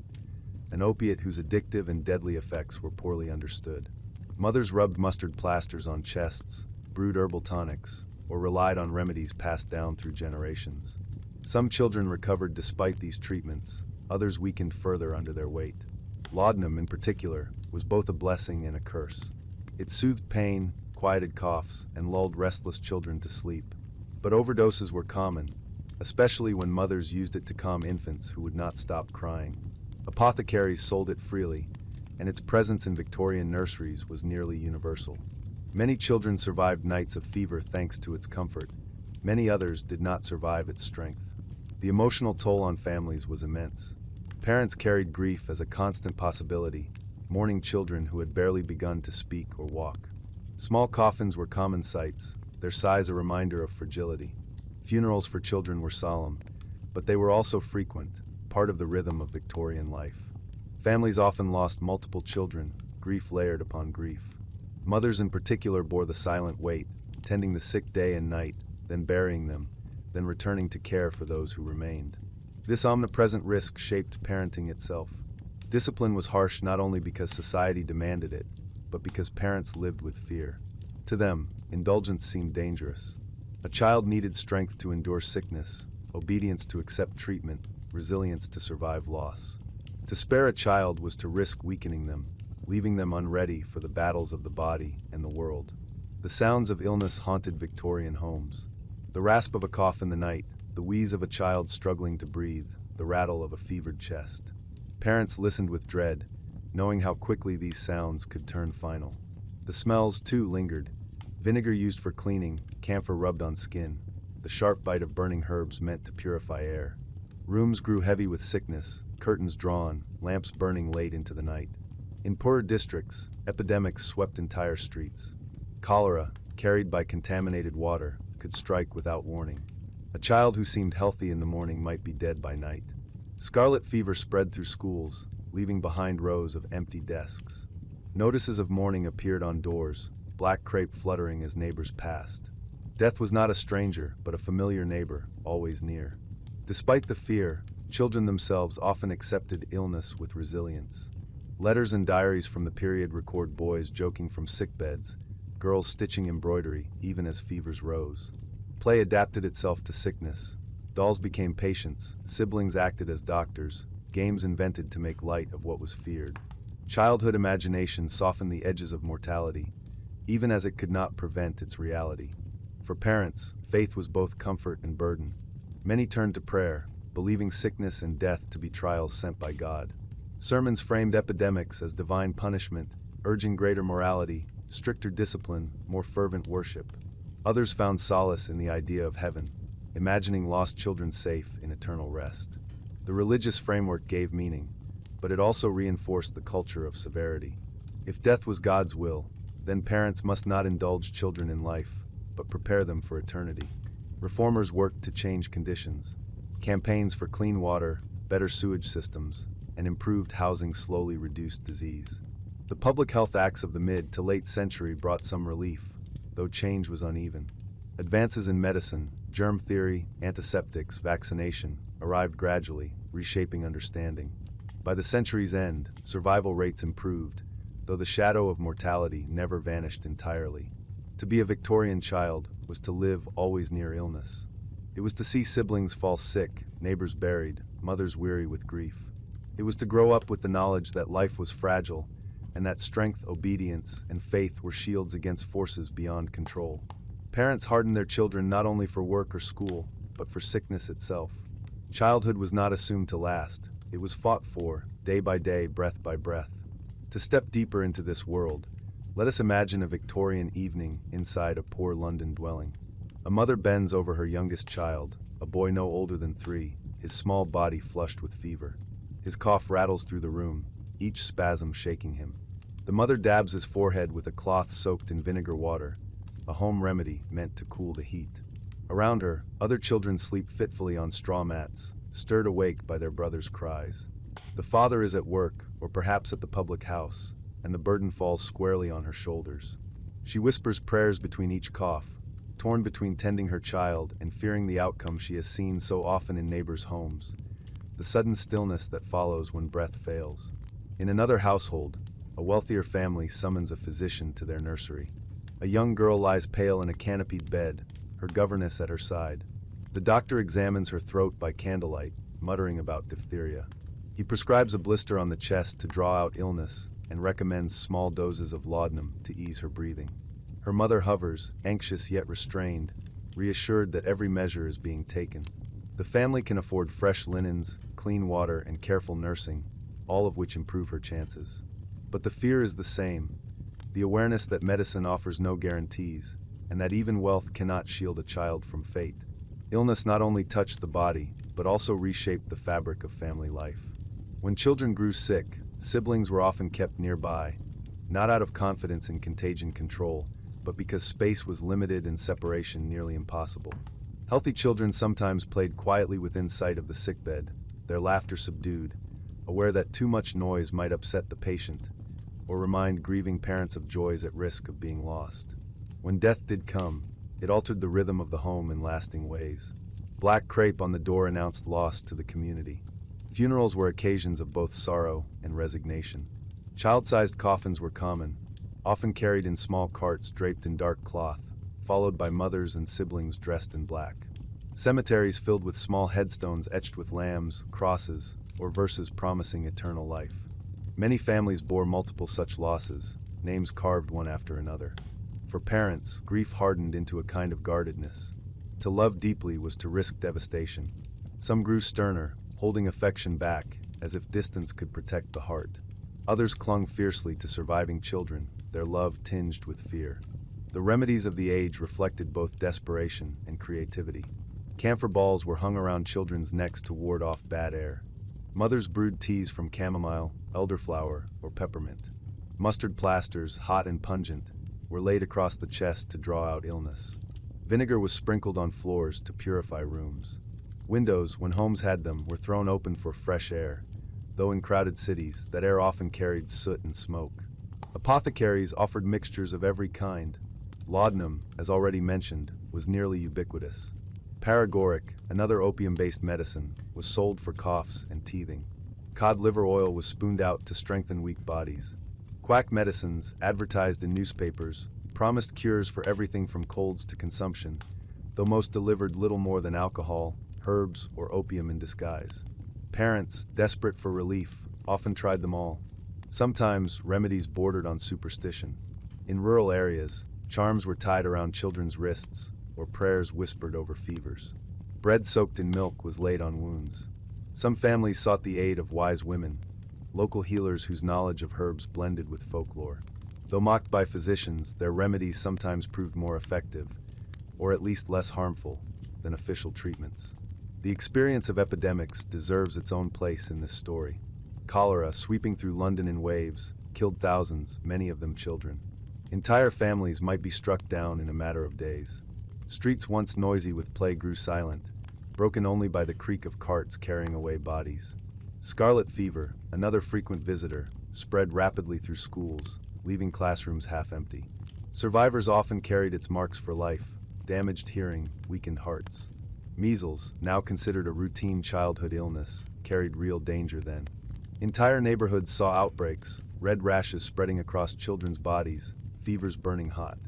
[SPEAKER 1] an opiate whose addictive and deadly effects were poorly understood. Mothers rubbed mustard plasters on chests, brewed herbal tonics, or relied on remedies passed down through generations. Some children recovered despite these treatments, others weakened further under their weight. Laudanum, in particular, was both a blessing and a curse. It soothed pain, quieted coughs, and lulled restless children to sleep. But overdoses were common, especially when mothers used it to calm infants who would not stop crying. Apothecaries sold it freely, and its presence in Victorian nurseries was nearly universal. Many children survived nights of fever thanks to its comfort. Many others did not survive its strength. The emotional toll on families was immense. Parents carried grief as a constant possibility, mourning children who had barely begun to speak or walk. Small coffins were common sights, their size a reminder of fragility. Funerals for children were solemn, but they were also frequent, part of the rhythm of Victorian life. Families often lost multiple children, grief layered upon grief. Mothers in particular bore the silent weight, tending the sick day and night, then burying them, then returning to care for those who remained. This omnipresent risk shaped parenting itself. Discipline was harsh not only because society demanded it, but because parents lived with fear. To them, indulgence seemed dangerous. A child needed strength to endure sickness, obedience to accept treatment, resilience to survive loss. To spare a child was to risk weakening them, leaving them unready for the battles of the body and the world. The sounds of illness haunted Victorian homes. The rasp of a cough in the night, the wheeze of a child struggling to breathe, the rattle of a fevered chest. Parents listened with dread, knowing how quickly these sounds could turn final. The smells, too, lingered. Vinegar used for cleaning, camphor rubbed on skin, the sharp bite of burning herbs meant to purify air. Rooms grew heavy with sickness, curtains drawn, lamps burning late into the night. In poorer districts, epidemics swept entire streets. Cholera, carried by contaminated water, could strike without warning. A child who seemed healthy in the morning might be dead by night. Scarlet fever spread through schools, leaving behind rows of empty desks. Notices of mourning appeared on doors, black crepe fluttering as neighbors passed. Death was not a stranger, but a familiar neighbor, always near. Despite the fear, children themselves often accepted illness with resilience. Letters and diaries from the period record boys joking from sickbeds, girls stitching embroidery, even as fevers rose. Play adapted itself to sickness. Dolls became patients, siblings acted as doctors, games invented to make light of what was feared. Childhood imagination softened the edges of mortality, even as it could not prevent its reality. For parents, faith was both comfort and burden. Many turned to prayer, believing sickness and death to be trials sent by God. Sermons framed epidemics as divine punishment, urging greater morality, stricter discipline, more fervent worship. Others found solace in the idea of heaven, imagining lost children safe in eternal rest. The religious framework gave meaning, but it also reinforced the culture of severity. If death was God's will, then parents must not indulge children in life, but prepare them for eternity. Reformers worked to change conditions. Campaigns for clean water, better sewage systems, and improved housing slowly reduced disease. The public health acts of the mid to late century brought some relief, though change was uneven. Advances in medicine, germ theory, antiseptics, vaccination, arrived gradually, reshaping understanding. By the century's end, survival rates improved, though the shadow of mortality never vanished entirely. To be a Victorian child was to live always near illness. It was to see siblings fall sick, neighbors buried, mothers weary with grief. It was to grow up with the knowledge that life was fragile, and that strength, obedience, and faith were shields against forces beyond control. Parents hardened their children not only for work or school, but for sickness itself. Childhood was not assumed to last. It was fought for, day by day, breath by breath. To step deeper into this world, let us imagine a Victorian evening inside a poor London dwelling. A mother bends over her youngest child, a boy no older than 3, his small body flushed with fever. His cough rattles through the room, each spasm shaking him. The mother dabs his forehead with a cloth soaked in vinegar water, a home remedy meant to cool the heat. Around her, other children sleep fitfully on straw mats, stirred awake by their brother's cries. The father is at work, or perhaps at the public house, and the burden falls squarely on her shoulders. She whispers prayers between each cough, torn between tending her child and fearing the outcome she has seen so often in neighbors' homes, the sudden stillness that follows when breath fails. In another household, a wealthier family summons a physician to their nursery. A young girl lies pale in a canopied bed, her governess at her side. The doctor examines her throat by candlelight, muttering about diphtheria. He prescribes a blister on the chest to draw out illness and recommends small doses of laudanum to ease her breathing. Her mother hovers, anxious yet restrained, reassured that every measure is being taken. The family can afford fresh linens, clean water, and careful nursing, all of which improve her chances. But the fear is the same, the awareness that medicine offers no guarantees, and that even wealth cannot shield a child from fate. Illness not only touched the body, but also reshaped the fabric of family life. When children grew sick, siblings were often kept nearby, not out of confidence in contagion control, but because space was limited and separation nearly impossible. Healthy children sometimes played quietly within sight of the sickbed, their laughter subdued, aware that too much noise might upset the patient, or remind grieving parents of joys at risk of being lost. When death did come, it altered the rhythm of the home in lasting ways. Black crepe on the door announced loss to the community. Funerals were occasions of both sorrow and resignation. Child-sized coffins were common, often carried in small carts draped in dark cloth, followed by mothers and siblings dressed in black. Cemeteries filled with small headstones etched with lambs, crosses, or verses promising eternal life. Many families bore multiple such losses, names carved one after another. For parents, grief hardened into a kind of guardedness. To love deeply was to risk devastation. Some grew sterner, holding affection back, as if distance could protect the heart. Others clung fiercely to surviving children, their love tinged with fear. The remedies of the age reflected both desperation and creativity. Camphor balls were hung around children's necks to ward off bad air. Mothers brewed teas from chamomile, elderflower, or peppermint. Mustard plasters, hot and pungent, were laid across the chest to draw out illness. Vinegar was sprinkled on floors to purify rooms. Windows, when homes had them, were thrown open for fresh air, though in crowded cities, that air often carried soot and smoke. Apothecaries offered mixtures of every kind. Laudanum, as already mentioned, was nearly ubiquitous. Paregoric, another opium-based medicine, was sold for coughs and teething. Cod liver oil was spooned out to strengthen weak bodies. Quack medicines, advertised in newspapers, promised cures for everything from colds to consumption, though most delivered little more than alcohol, herbs, or opium in disguise. Parents, desperate for relief, often tried them all. Sometimes, remedies bordered on superstition. In rural areas, charms were tied around children's wrists, or prayers whispered over fevers. Bread soaked in milk was laid on wounds. Some families sought the aid of wise women, local healers whose knowledge of herbs blended with folklore. Though mocked by physicians, their remedies sometimes proved more effective, or at least less harmful, than official treatments. The experience of epidemics deserves its own place in this story. Cholera, sweeping through London in waves, killed thousands, many of them children. Entire families might be struck down in a matter of days. Streets once noisy with play grew silent, broken only by the creak of carts carrying away bodies. Scarlet fever, another frequent visitor, spread rapidly through schools, leaving classrooms half empty. Survivors often carried its marks for life: damaged hearing, weakened hearts. Measles, now considered a routine childhood illness, carried real danger then. Entire neighborhoods saw outbreaks, red rashes spreading across children's bodies, fevers burning hot.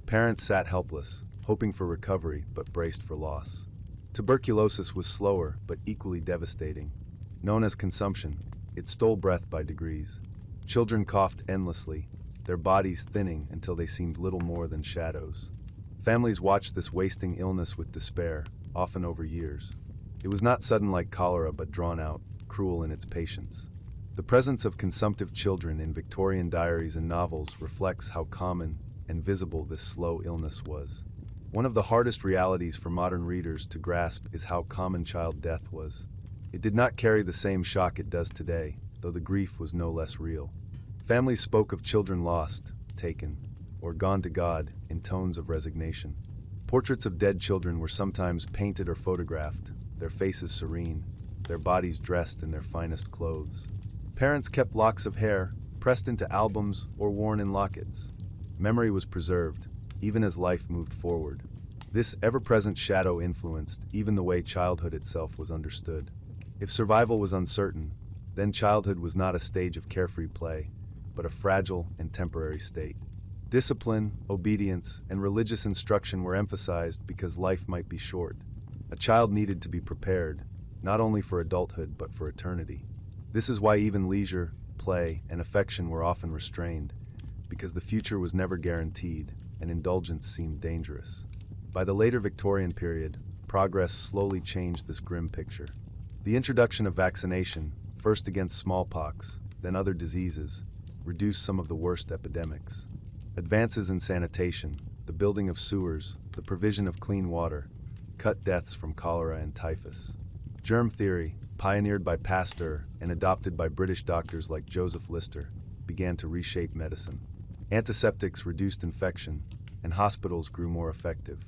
[SPEAKER 1] Parents sat helpless, hoping for recovery but braced for loss. Tuberculosis was slower but equally devastating. Known as consumption, it stole breath by degrees. Children coughed endlessly, their bodies thinning until they seemed little more than shadows. Families watched this wasting illness with despair, often over years. It was not sudden like cholera but drawn out, cruel in its patience. The presence of consumptive children in Victorian diaries and novels reflects how common and visible this slow illness was. One of the hardest realities for modern readers to grasp is how common child death was. It did not carry the same shock it does today, though the grief was no less real. Families spoke of children lost, taken, or gone to God in tones of resignation. Portraits of dead children were sometimes painted or photographed, their faces serene, their bodies dressed in their finest clothes. Parents kept locks of hair, pressed into albums or worn in lockets. Memory was preserved, even as life moved forward. This ever-present shadow influenced even the way childhood itself was understood. If survival was uncertain, then childhood was not a stage of carefree play, but a fragile and temporary state. Discipline, obedience, and religious instruction were emphasized because life might be short. A child needed to be prepared, not only for adulthood but for eternity. This is why even leisure, play, and affection were often restrained, because the future was never guaranteed, and indulgence seemed dangerous. By the later Victorian period, progress slowly changed this grim picture. The introduction of vaccination, first against smallpox, then other diseases, reduced some of the worst epidemics. Advances in sanitation, the building of sewers, the provision of clean water, cut deaths from cholera and typhus. Germ theory, pioneered by Pasteur and adopted by British doctors like Joseph Lister, began to reshape medicine. Antiseptics reduced infection, and hospitals grew more effective.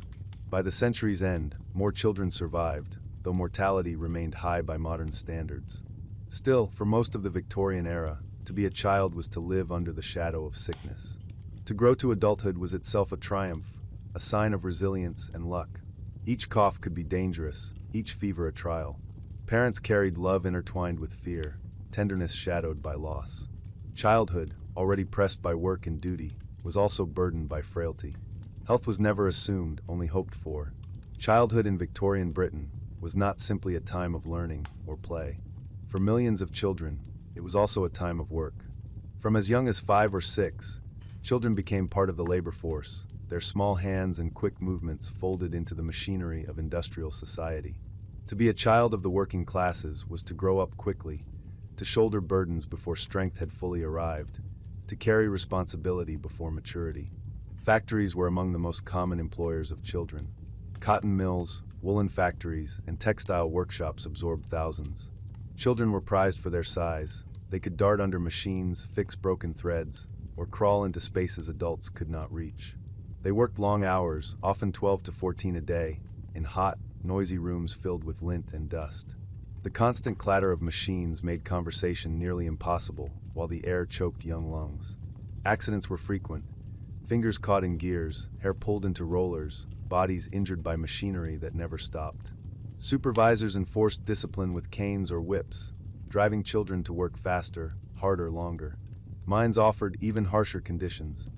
[SPEAKER 1] By the century's end, more children survived, though mortality remained high by modern standards. Still, for most of the Victorian era, to be a child was to live under the shadow of sickness. To grow to adulthood was itself a triumph, a sign of resilience and luck. Each cough could be dangerous, each fever a trial. Parents carried love intertwined with fear, tenderness shadowed by loss. Childhood, already pressed by work and duty, was also burdened by frailty. Health was never assumed, only hoped for. Childhood in Victorian Britain was not simply a time of learning or play. For millions of children, it was also a time of work. From as young as 5 or 6, children became part of the labor force, their small hands and quick movements folded into the machinery of industrial society. To be a child of the working classes was to grow up quickly, to shoulder burdens before strength had fully arrived, to carry responsibility before maturity. Factories were among the most common employers of children. Cotton mills, woolen factories, and textile workshops absorbed thousands. Children were prized for their size. They could dart under machines, fix broken threads, or crawl into spaces adults could not reach. They worked long hours, often 12 to 14 a day, in hot, noisy rooms filled with lint and dust. The constant clatter of machines made conversation nearly impossible, while the air choked young lungs. Accidents were frequent. Fingers caught in gears, hair pulled into rollers, bodies injured by machinery that never stopped. Supervisors enforced discipline with canes or whips, driving children to work faster, harder, longer. Mines offered even harsher conditions.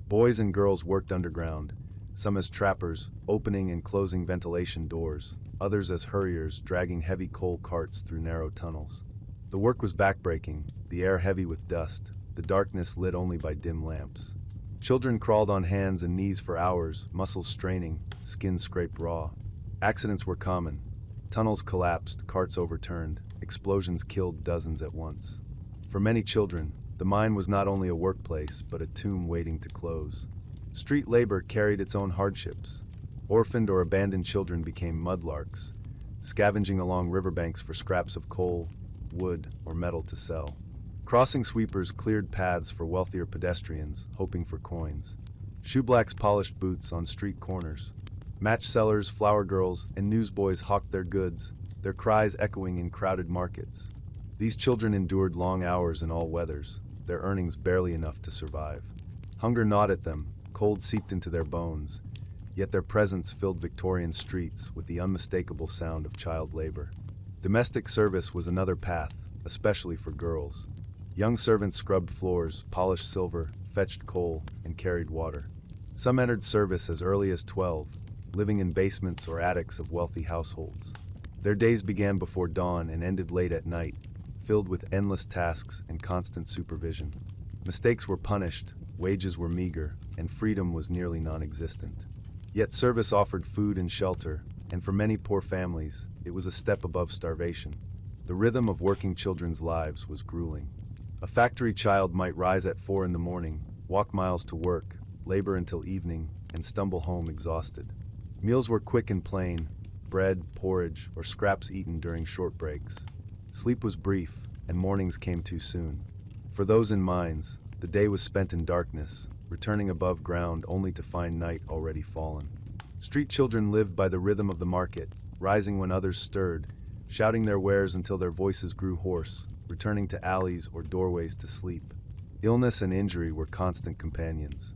[SPEAKER 1] Boys and girls worked underground, some as trappers, opening and closing ventilation doors, others as hurriers, dragging heavy coal carts through narrow tunnels. The work was backbreaking, the air heavy with dust, the darkness lit only by dim lamps. Children crawled on hands and knees for hours, muscles straining, skin scraped raw. Accidents were common. Tunnels collapsed, carts overturned, explosions killed dozens at once. For many children, the mine was not only a workplace, but a tomb waiting to close. Street labor carried its own hardships. Orphaned or abandoned children became mudlarks, scavenging along riverbanks for scraps of coal, wood, or metal to sell. Crossing sweepers cleared paths for wealthier pedestrians, hoping for coins. Shoeblacks polished boots on street corners. Match sellers, flower girls, and newsboys hawked their goods, their cries echoing in crowded markets. These children endured long hours in all weathers, their earnings barely enough to survive. Hunger gnawed at them, cold seeped into their bones, yet their presence filled Victorian streets with the unmistakable sound of child labor. Domestic service was another path, especially for girls. Young servants scrubbed floors, polished silver, fetched coal, and carried water. Some entered service as early as 12, living in basements or attics of wealthy households. Their days began before dawn and ended late at night, filled with endless tasks and constant supervision. Mistakes were punished, wages were meager, and freedom was nearly non-existent. Yet service offered food and shelter, and for many poor families, it was a step above starvation. The rhythm of working children's lives was grueling. A factory child might rise at 4 in the morning, walk miles to work, labor until evening, and stumble home exhausted. Meals were quick and plain, bread, porridge, or scraps eaten during short breaks. Sleep was brief, and mornings came too soon. For those in mines, the day was spent in darkness, returning above ground only to find night already fallen. Street children lived by the rhythm of the market, rising when others stirred, shouting their wares until their voices grew hoarse, returning to alleys or doorways to sleep. Illness and injury were constant companions.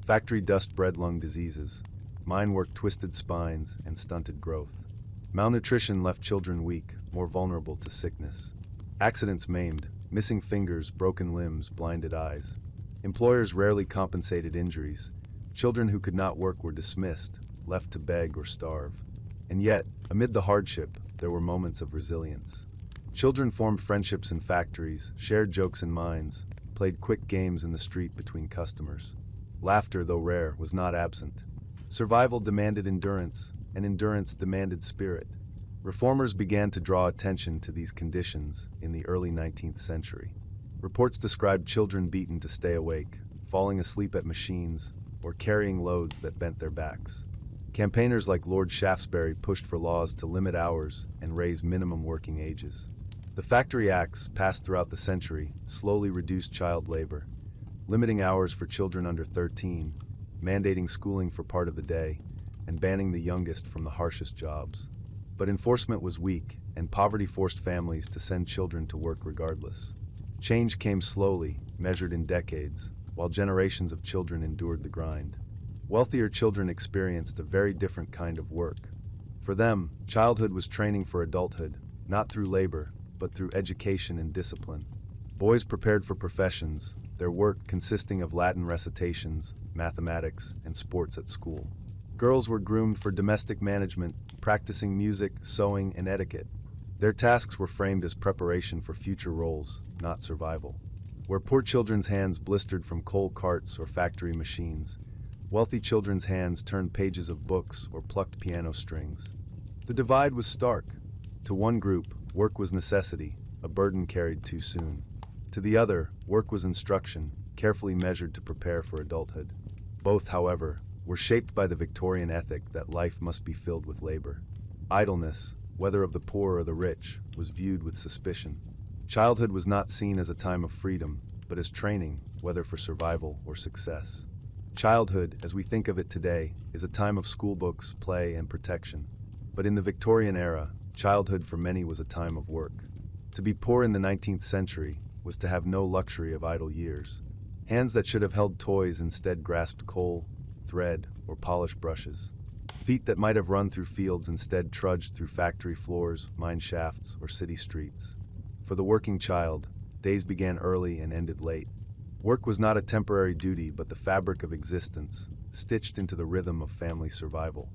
[SPEAKER 1] Factory dust bred lung diseases. Mine work twisted spines and stunted growth. Malnutrition left children weak, more vulnerable to sickness. Accidents maimed, missing fingers, broken limbs, blinded eyes. Employers rarely compensated injuries. Children who could not work were dismissed, left to beg or starve. And yet, amid the hardship, there were moments of resilience. Children formed friendships in factories, shared jokes in mines, played quick games in the street between customers. Laughter, though rare, was not absent. Survival demanded endurance, and endurance demanded spirit. Reformers began to draw attention to these conditions in the early 19th century. Reports described children beaten to stay awake, falling asleep at machines, or carrying loads that bent their backs. Campaigners like Lord Shaftesbury pushed for laws to limit hours and raise minimum working ages. The Factory Acts, passed throughout the century, slowly reduced child labor, limiting hours for children under 13, mandating schooling for part of the day, and banning the youngest from the harshest jobs. But enforcement was weak, and poverty forced families to send children to work regardless. Change came slowly, measured in decades, while generations of children endured the grind. Wealthier children experienced a very different kind of work. For them, childhood was training for adulthood, not through labor, but through education and discipline. Boys prepared for professions, their work consisting of Latin recitations, mathematics, and sports at school. Girls were groomed for domestic management, practicing music, sewing, and etiquette. Their tasks were framed as preparation for future roles, not survival. Where poor children's hands blistered from coal carts or factory machines, wealthy children's hands turned pages of books or plucked piano strings. The divide was stark. To one group, work was necessity, a burden carried too soon. To the other, work was instruction, carefully measured to prepare for adulthood. Both, however, were shaped by the Victorian ethic that life must be filled with labor. Idleness, whether of the poor or the rich, was viewed with suspicion. Childhood was not seen as a time of freedom, but as training, whether for survival or success. Childhood, as we think of it today, is a time of schoolbooks, play, and protection. But in the Victorian era, childhood for many was a time of work. To be poor in the 19th century was to have no luxury of idle years. Hands that should have held toys instead grasped coal, thread, or polished brushes. Feet that might have run through fields instead trudged through factory floors, mine shafts, or city streets. For the working child, days began early and ended late. Work was not a temporary duty but the fabric of existence, stitched into the rhythm of family survival.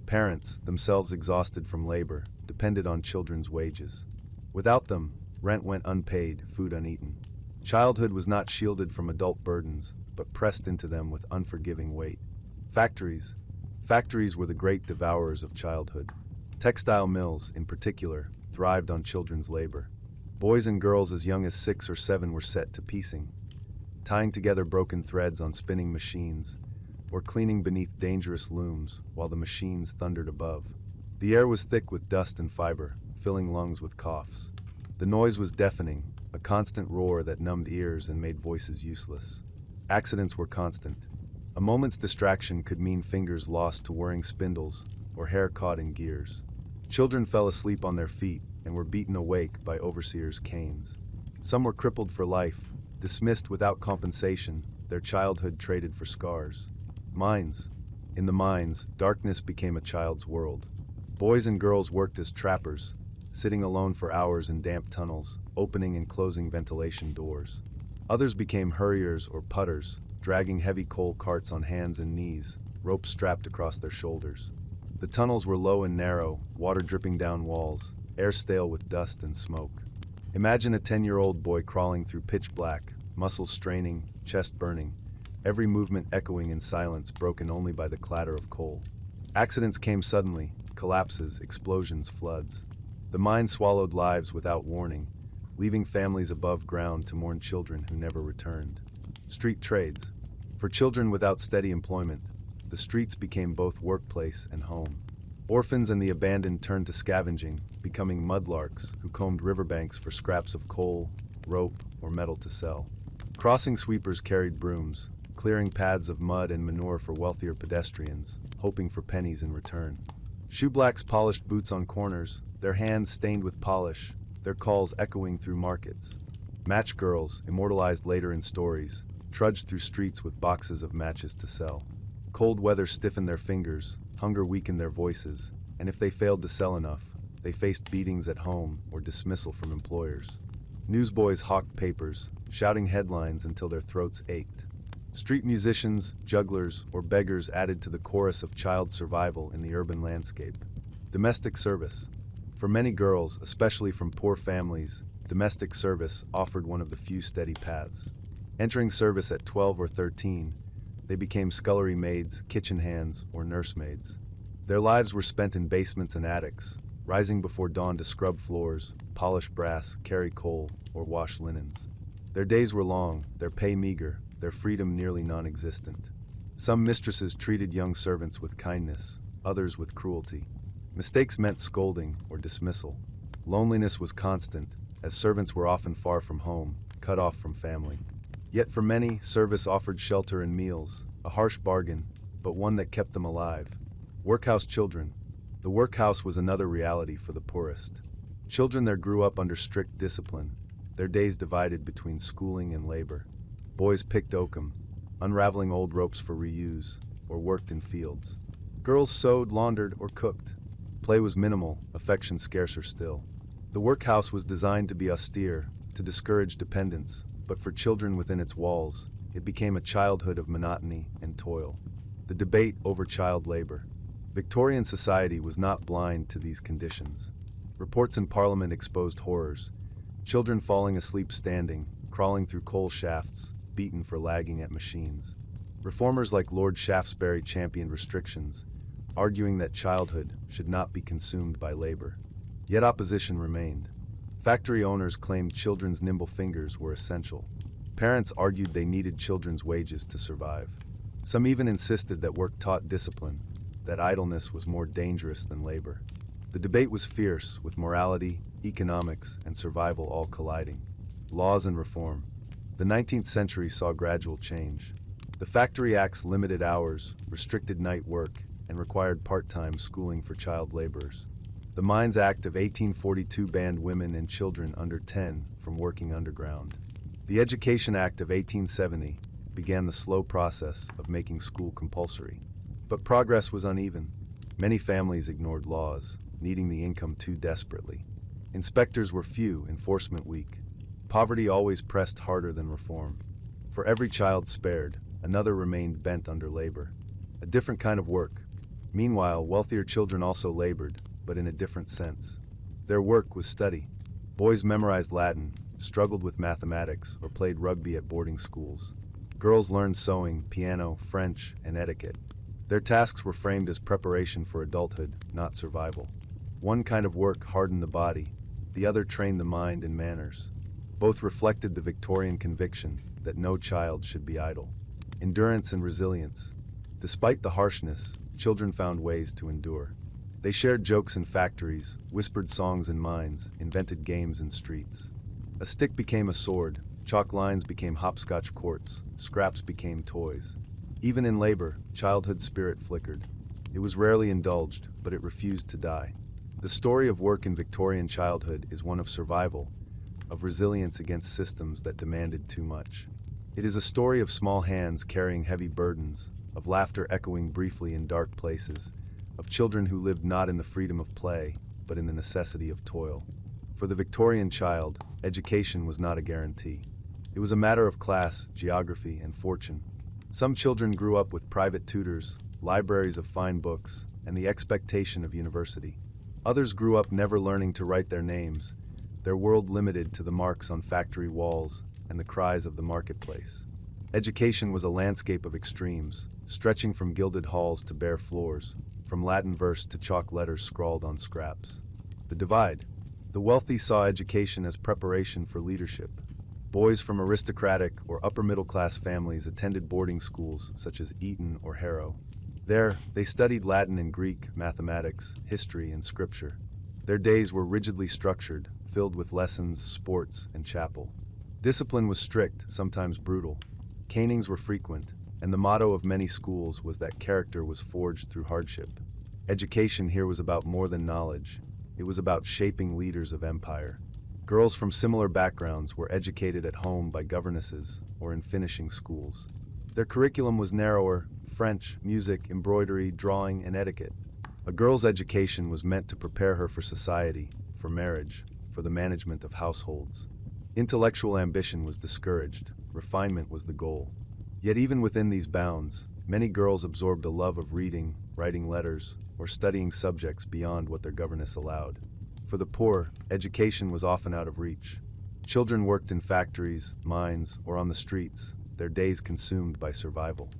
[SPEAKER 1] Parents, themselves exhausted from labor, depended on children's wages. Without them, rent went unpaid, food uneaten. Childhood was not shielded from adult burdens, but pressed into them with unforgiving weight. Factories were the great devourers of childhood. Textile mills, in particular, thrived on children's labor. Boys and girls as young as 6 or 7 were set to piecing, tying together broken threads on spinning machines, or cleaning beneath dangerous looms while the machines thundered above. The air was thick with dust and fiber, filling lungs with coughs. The noise was deafening, a constant roar that numbed ears and made voices useless. Accidents were constant. A moment's distraction could mean fingers lost to whirring spindles or hair caught in gears. Children fell asleep on their feet and were beaten awake by overseers' canes. Some were crippled for life, dismissed without compensation, their childhood traded for scars. Mines. In the mines, darkness became a child's world. Boys and girls worked as trappers, sitting alone for hours in damp tunnels, opening and closing ventilation doors. Others became hurriers or putters, dragging heavy coal carts on hands and knees, ropes strapped across their shoulders. The tunnels were low and narrow, water dripping down walls, air stale with dust and smoke. Imagine a 10-year-old boy crawling through pitch black, muscles straining, chest burning, every movement echoing in silence broken only by the clatter of coal. Accidents came suddenly, collapses, explosions, floods. The mine swallowed lives without warning, leaving families above ground to mourn children who never returned. Street trades. For children without steady employment, the streets became both workplace and home. Orphans and the abandoned turned to scavenging, becoming mudlarks who combed riverbanks for scraps of coal, rope, or metal to sell. Crossing sweepers carried brooms, clearing paths of mud and manure for wealthier pedestrians, hoping for pennies in return. Shoeblacks polished boots on corners, their hands stained with polish, their calls echoing through markets. Match girls, immortalized later in stories, trudged through streets with boxes of matches to sell. Cold weather stiffened their fingers, hunger weakened their voices, and if they failed to sell enough, they faced beatings at home or dismissal from employers. Newsboys hawked papers, shouting headlines until their throats ached. Street musicians, jugglers, or beggars added to the chorus of child survival in the urban landscape. Domestic service. For many girls, especially from poor families, domestic service offered one of the few steady paths. Entering service at 12 or 13, they became scullery maids, kitchen hands, or nursemaids. Their lives were spent in basements and attics, rising before dawn to scrub floors, polish brass, carry coal, or wash linens. Their days were long, their pay meager, their freedom nearly non-existent. Some mistresses treated young servants with kindness, others with cruelty. Mistakes meant scolding or dismissal. Loneliness was constant, as servants were often far from home, cut off from family. Yet for many, service offered shelter and meals, a harsh bargain, but one that kept them alive. Workhouse children. The workhouse was another reality for the poorest. Children there grew up under strict discipline, their days divided between schooling and labor. Boys picked oakum, unraveling old ropes for reuse, or worked in fields. Girls sewed, laundered, or cooked. Play was minimal, affection scarcer still. The workhouse was designed to be austere, to discourage dependence, but for children within its walls, it became a childhood of monotony and toil. The debate over child labor. Victorian society was not blind to these conditions. Reports in Parliament exposed horrors. Children falling asleep standing, crawling through coal shafts, beaten for lagging at machines. Reformers like Lord Shaftesbury championed restrictions, arguing that childhood should not be consumed by labor. Yet opposition remained. Factory owners claimed children's nimble fingers were essential. Parents argued they needed children's wages to survive. Some even insisted that work taught discipline, that idleness was more dangerous than labor. The debate was fierce, with morality, economics, and survival all colliding. Laws and reform. The 19th century saw gradual change. The Factory Acts limited hours, restricted night work, and required part-time schooling for child laborers. The Mines Act of 1842 banned women and children under 10 from working underground. The Education Act of 1870 began the slow process of making school compulsory. But progress was uneven. Many families ignored laws, needing the income too desperately. Inspectors were few, enforcement weak. Poverty always pressed harder than reform. For every child spared, another remained bent under labor. A different kind of work. Meanwhile, wealthier children also labored, but in a different sense. Their work was study. Boys memorized Latin, struggled with mathematics, or played rugby at boarding schools. Girls learned sewing, piano, French, and etiquette. Their tasks were framed as preparation for adulthood, not survival. One kind of work hardened the body, the other trained the mind and manners. Both reflected the Victorian conviction that no child should be idle. Endurance and resilience. Despite the harshness, children found ways to endure. They shared jokes in factories, whispered songs in mines, invented games in streets. A stick became a sword, chalk lines became hopscotch courts, scraps became toys. Even in labor, childhood spirit flickered. It was rarely indulged, but it refused to die. The story of work in Victorian childhood is one of survival, of resilience against systems that demanded too much. It is a story of small hands carrying heavy burdens, of laughter echoing briefly in dark places, of children who lived not in the freedom of play, but in the necessity of toil. For the Victorian child, education was not a guarantee. It was a matter of class, geography, and fortune. Some children grew up with private tutors, libraries of fine books, and the expectation of university. Others grew up never learning to write their names, their world limited to the marks on factory walls and the cries of the marketplace. Education was a landscape of extremes, stretching from gilded halls to bare floors, from Latin verse to chalk letters scrawled on scraps. The divide. The wealthy saw education as preparation for leadership. Boys from aristocratic or upper-middle-class families attended boarding schools such as Eton or Harrow. There, they studied Latin and Greek, mathematics, history, and scripture. Their days were rigidly structured, filled with lessons, sports, and chapel. Discipline was strict, sometimes brutal. Canings were frequent, and the motto of many schools was that character was forged through hardship. Education here was about more than knowledge. It was about shaping leaders of empire. Girls from similar backgrounds were educated at home by governesses or in finishing schools. Their curriculum was narrower: French, music, embroidery, drawing, and etiquette. A girl's education was meant to prepare her for society, for marriage, for the management of households. Intellectual ambition was discouraged. Refinement was the goal. Yet even within these bounds, many girls absorbed a love of reading, writing letters, or studying subjects beyond what their governess allowed. For the poor, education was often out of reach. Children worked in factories, mines, or on the streets, their days consumed by survival.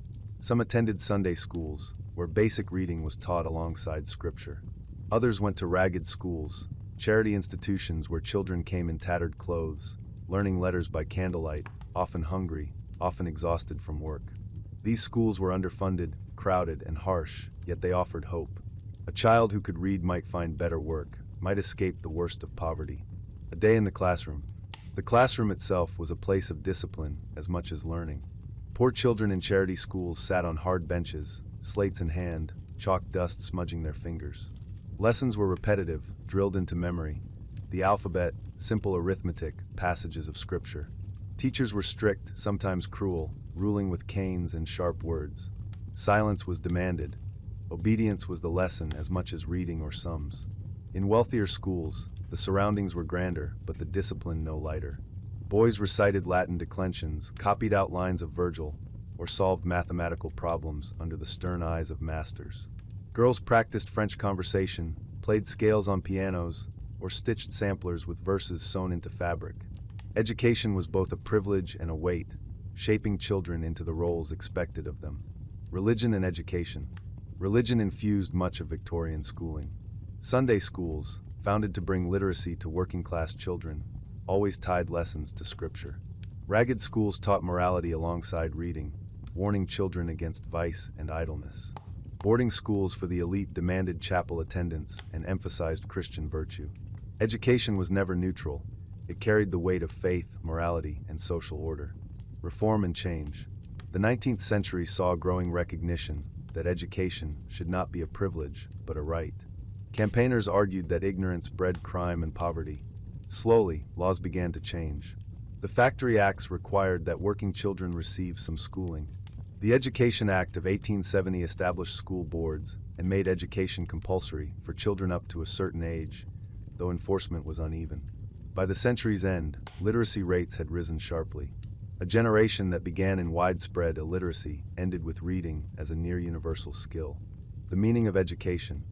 [SPEAKER 1] Some attended Sunday schools, where basic reading was taught alongside scripture. Others went to ragged schools, charity institutions where children came in tattered clothes, learning letters by candlelight, often hungry, often exhausted from work. These schools were underfunded, crowded, and harsh, yet they offered hope. A child who could read might find better work, might escape the worst of poverty. A day in the classroom. The classroom itself was a place of discipline as much as learning. Poor children in charity schools sat on hard benches, slates in hand, chalk dust smudging their fingers. Lessons were repetitive, drilled into memory. The alphabet, simple arithmetic, passages of scripture. Teachers were strict, sometimes cruel, ruling with canes and sharp words. Silence was demanded. Obedience was the lesson as much as reading or sums. In wealthier schools, the surroundings were grander, but the discipline no lighter. Boys recited Latin declensions, copied outlines of Virgil, or solved mathematical problems under the stern eyes of masters. Girls practiced French conversation, played scales on pianos, or stitched samplers with verses sewn into fabric. Education was both a privilege and a weight, shaping children into the roles expected of them. Religion and education. Religion infused much of Victorian schooling. Sunday schools, founded to bring literacy to working-class children, always tied lessons to scripture. Ragged schools taught morality alongside reading, warning children against vice and idleness. Boarding schools for the elite demanded chapel attendance and emphasized Christian virtue. Education was never neutral. It carried the weight of faith, morality, and social order. Reform and change. The 19th century saw growing recognition that education should not be a privilege, but a right. Campaigners argued that ignorance bred crime and poverty. Slowly, laws began to change. The Factory Acts required that working children receive some schooling. The Education Act of 1870 established school boards and made education compulsory for children up to a certain age, though enforcement was uneven. By the century's end, literacy rates had risen sharply. A generation that began in widespread illiteracy ended with reading as a near-universal skill. The meaning of education.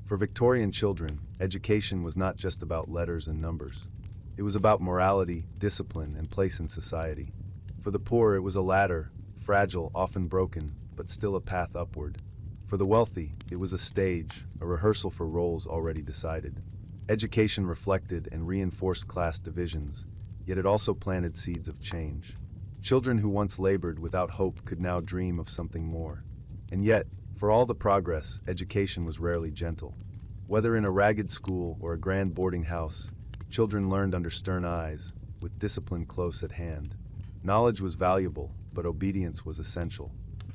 [SPEAKER 1] For Victorian children, education was not just about letters and numbers. It was about morality, discipline, and place in society. For the poor, it was a ladder, fragile, often broken, but still a path upward. For the wealthy, it was a stage, a rehearsal for roles already decided. Education reflected and reinforced class divisions, yet it also planted seeds of change. Children who once labored without hope could now dream of something more. And yet, for all the progress, education was rarely gentle. Whether in a ragged school or a grand boarding house, children learned under stern eyes, with discipline close at hand. Knowledge was valuable, but obedience was essential.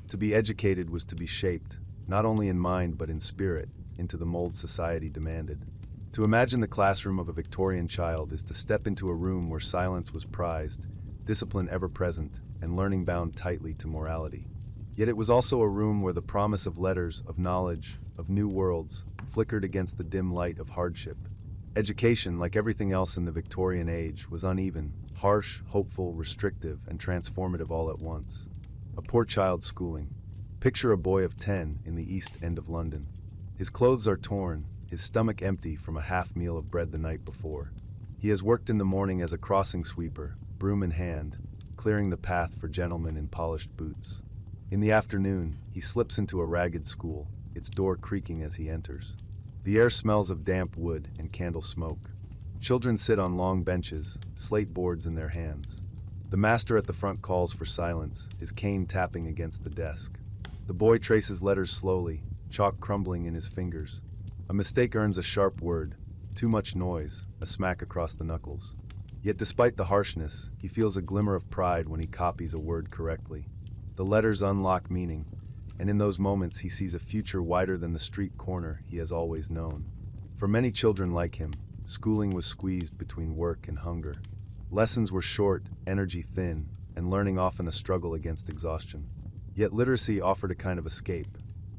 [SPEAKER 1] To be educated was to be shaped, not only in mind but in spirit, into the mold society demanded. To imagine the classroom of a Victorian child is to step into a room where silence was prized, discipline ever present, and learning bound tightly to morality. Yet it was also a room where the promise of letters, of knowledge, of new worlds, flickered against the dim light of hardship. Education, like everything else in the Victorian age, was uneven, harsh, hopeful, restrictive, and transformative all at once. A poor child's schooling. Picture a boy of 10 in the East End of London. His clothes are torn, his stomach empty from a half meal of bread the night before. He has worked in the morning as a crossing sweeper, broom in hand, clearing the path for gentlemen in polished boots. In the afternoon, he slips into a ragged school, its door creaking as he enters. The air smells of damp wood and candle smoke. Children sit on long benches, slate boards in their hands. The master at the front calls for silence, his cane tapping against the desk. The boy traces letters slowly, chalk crumbling in his fingers. A mistake earns a sharp word, too much noise, a smack across the knuckles. Yet despite the harshness, he feels a glimmer of pride when he copies a word correctly. The letters unlock meaning, and in those moments he sees a future wider than the street corner he has always known. For many children like him, schooling was squeezed between work and hunger. Lessons were short, energy thin, and learning often a struggle against exhaustion. Yet literacy offered a kind of escape.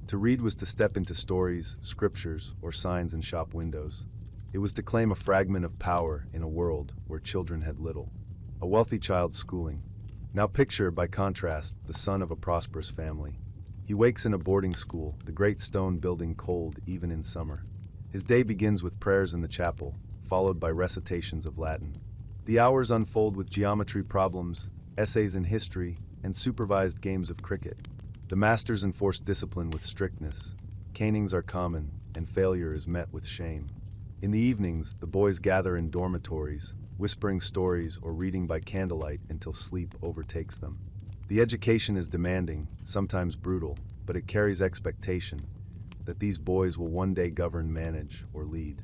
[SPEAKER 1] To read was to step into stories, scriptures, or signs in shop windows. It was to claim a fragment of power in a world where children had little. A wealthy child's schooling. Now picture, by contrast, the son of a prosperous family. He wakes in a boarding school, the great stone building cold even in summer. His day begins with prayers in the chapel, followed by recitations of Latin. The hours unfold with geometry problems, essays in history, and supervised games of cricket. The masters enforce discipline with strictness. Canings are common, and failure is met with shame. In the evenings, the boys gather in dormitories, whispering stories or reading by candlelight until sleep overtakes them. The education is demanding, sometimes brutal, but it carries expectation that these boys will one day govern, manage, or lead.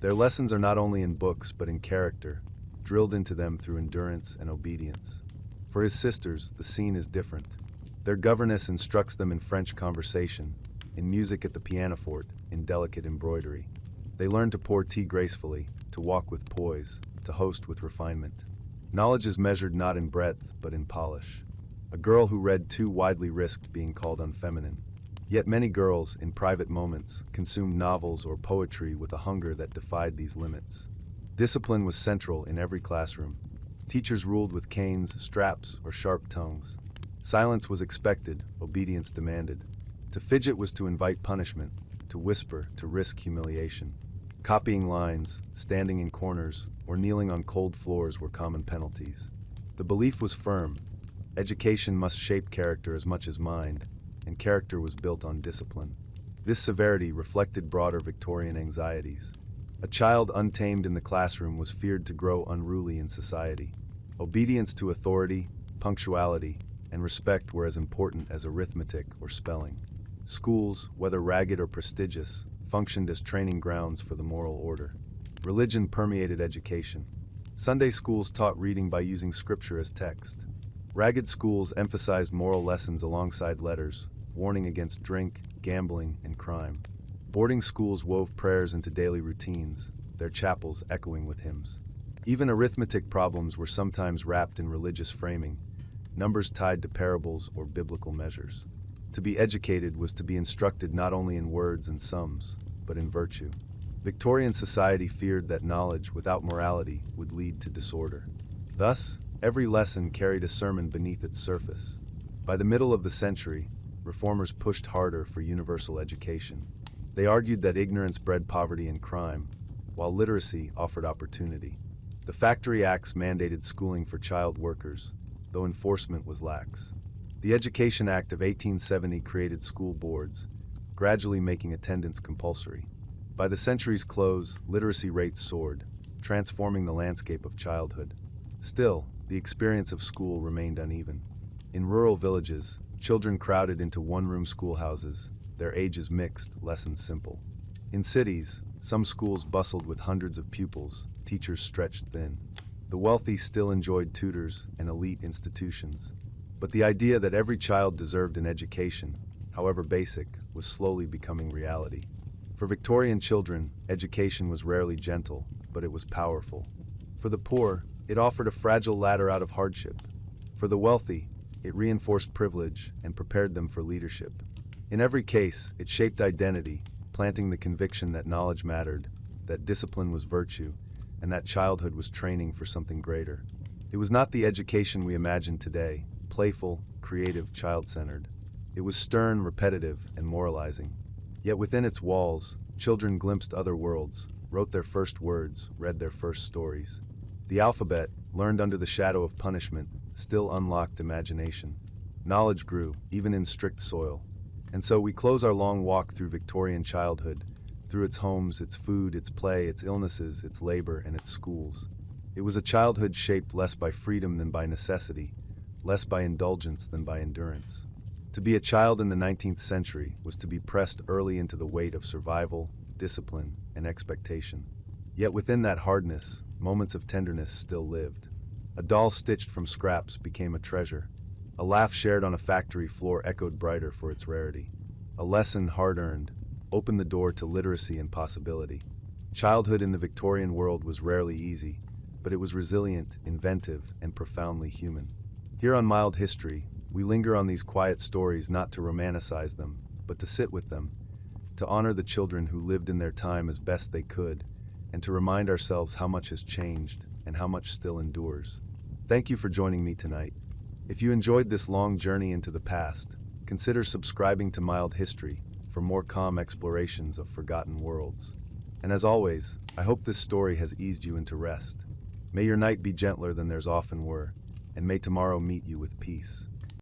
[SPEAKER 1] Their lessons are not only in books but in character, drilled into them through endurance and obedience. For his sisters, the scene is different. Their governess instructs them in French conversation, in music at the pianoforte, in delicate embroidery. They learn to pour tea gracefully, to walk with poise, to host with refinement. Knowledge is measured not in breadth, but in polish. A girl who read too widely risked being called unfeminine. Yet many girls, in private moments, consumed novels or poetry with a hunger that defied these limits. Discipline was central in every classroom. Teachers ruled with canes, straps, or sharp tongues. Silence was expected, obedience demanded. To fidget was to invite punishment, to whisper, to risk humiliation. Copying lines, standing in corners, or kneeling on cold floors were common penalties. The belief was firm. Education must shape character as much as mind, and character was built on discipline. This severity reflected broader Victorian anxieties. A child untamed in the classroom was feared to grow unruly in society. Obedience to authority, punctuality, and respect were as important as arithmetic or spelling. Schools, whether ragged or prestigious, functioned as training grounds for the moral order. Religion permeated education. Sunday schools taught reading by using scripture as text. Ragged schools emphasized moral lessons alongside letters, warning against drink, gambling, and crime. Boarding schools wove prayers into daily routines, their chapels echoing with hymns. Even arithmetic problems were sometimes wrapped in religious framing, numbers tied to parables or biblical measures. To be educated was to be instructed not only in words and sums, but in virtue. Victorian society feared that knowledge without morality would lead to disorder. Thus, every lesson carried a sermon beneath its surface. By the middle of the century, reformers pushed harder for universal education. They argued that ignorance bred poverty and crime, while literacy offered opportunity. The Factory Acts mandated schooling for child workers, though enforcement was lax. The Education Act of 1870 created school boards, gradually making attendance compulsory. By the century's close, literacy rates soared, transforming the landscape of childhood. Still, the experience of school remained uneven. In rural villages, children crowded into one-room schoolhouses, their ages mixed, lessons simple. In cities, some schools bustled with hundreds of pupils, teachers stretched thin. The wealthy still enjoyed tutors and elite institutions. But the idea that every child deserved an education, however basic, was slowly becoming reality. For Victorian children, education was rarely gentle, but it was powerful. For the poor, it offered a fragile ladder out of hardship. For the wealthy, it reinforced privilege and prepared them for leadership. In every case, it shaped identity, planting the conviction that knowledge mattered, that discipline was virtue, and that childhood was training for something greater. It was not the education we imagine today, playful, creative, child-centered. It was stern, repetitive, and moralizing. Yet within its walls, children glimpsed other worlds, wrote their first words, read their first stories. The alphabet, learned under the shadow of punishment, still unlocked imagination. Knowledge grew, even in strict soil. And so we close our long walk through Victorian childhood, through its homes, its food, its play, its illnesses, its labor, and its schools. It was a childhood shaped less by freedom than by necessity, less by indulgence than by endurance. To be a child in the 19th century was to be pressed early into the weight of survival, discipline, and expectation. Yet within that hardness, moments of tenderness still lived. A doll stitched from scraps became a treasure. A laugh shared on a factory floor echoed brighter for its rarity. A lesson hard-earned opened the door to literacy and possibility. Childhood in the Victorian world was rarely easy, but it was resilient, inventive, and profoundly human. Here on Mild History, we linger on these quiet stories not to romanticize them, but to sit with them, to honor the children who lived in their time as best they could, and to remind ourselves how much has changed and how much still endures. Thank you for joining me tonight. If you enjoyed this long journey into the past, consider subscribing to Mild History for more calm explorations of forgotten worlds. And as always, I hope this story has eased you into rest. May your night be gentler than theirs often were, and may tomorrow meet you with peace.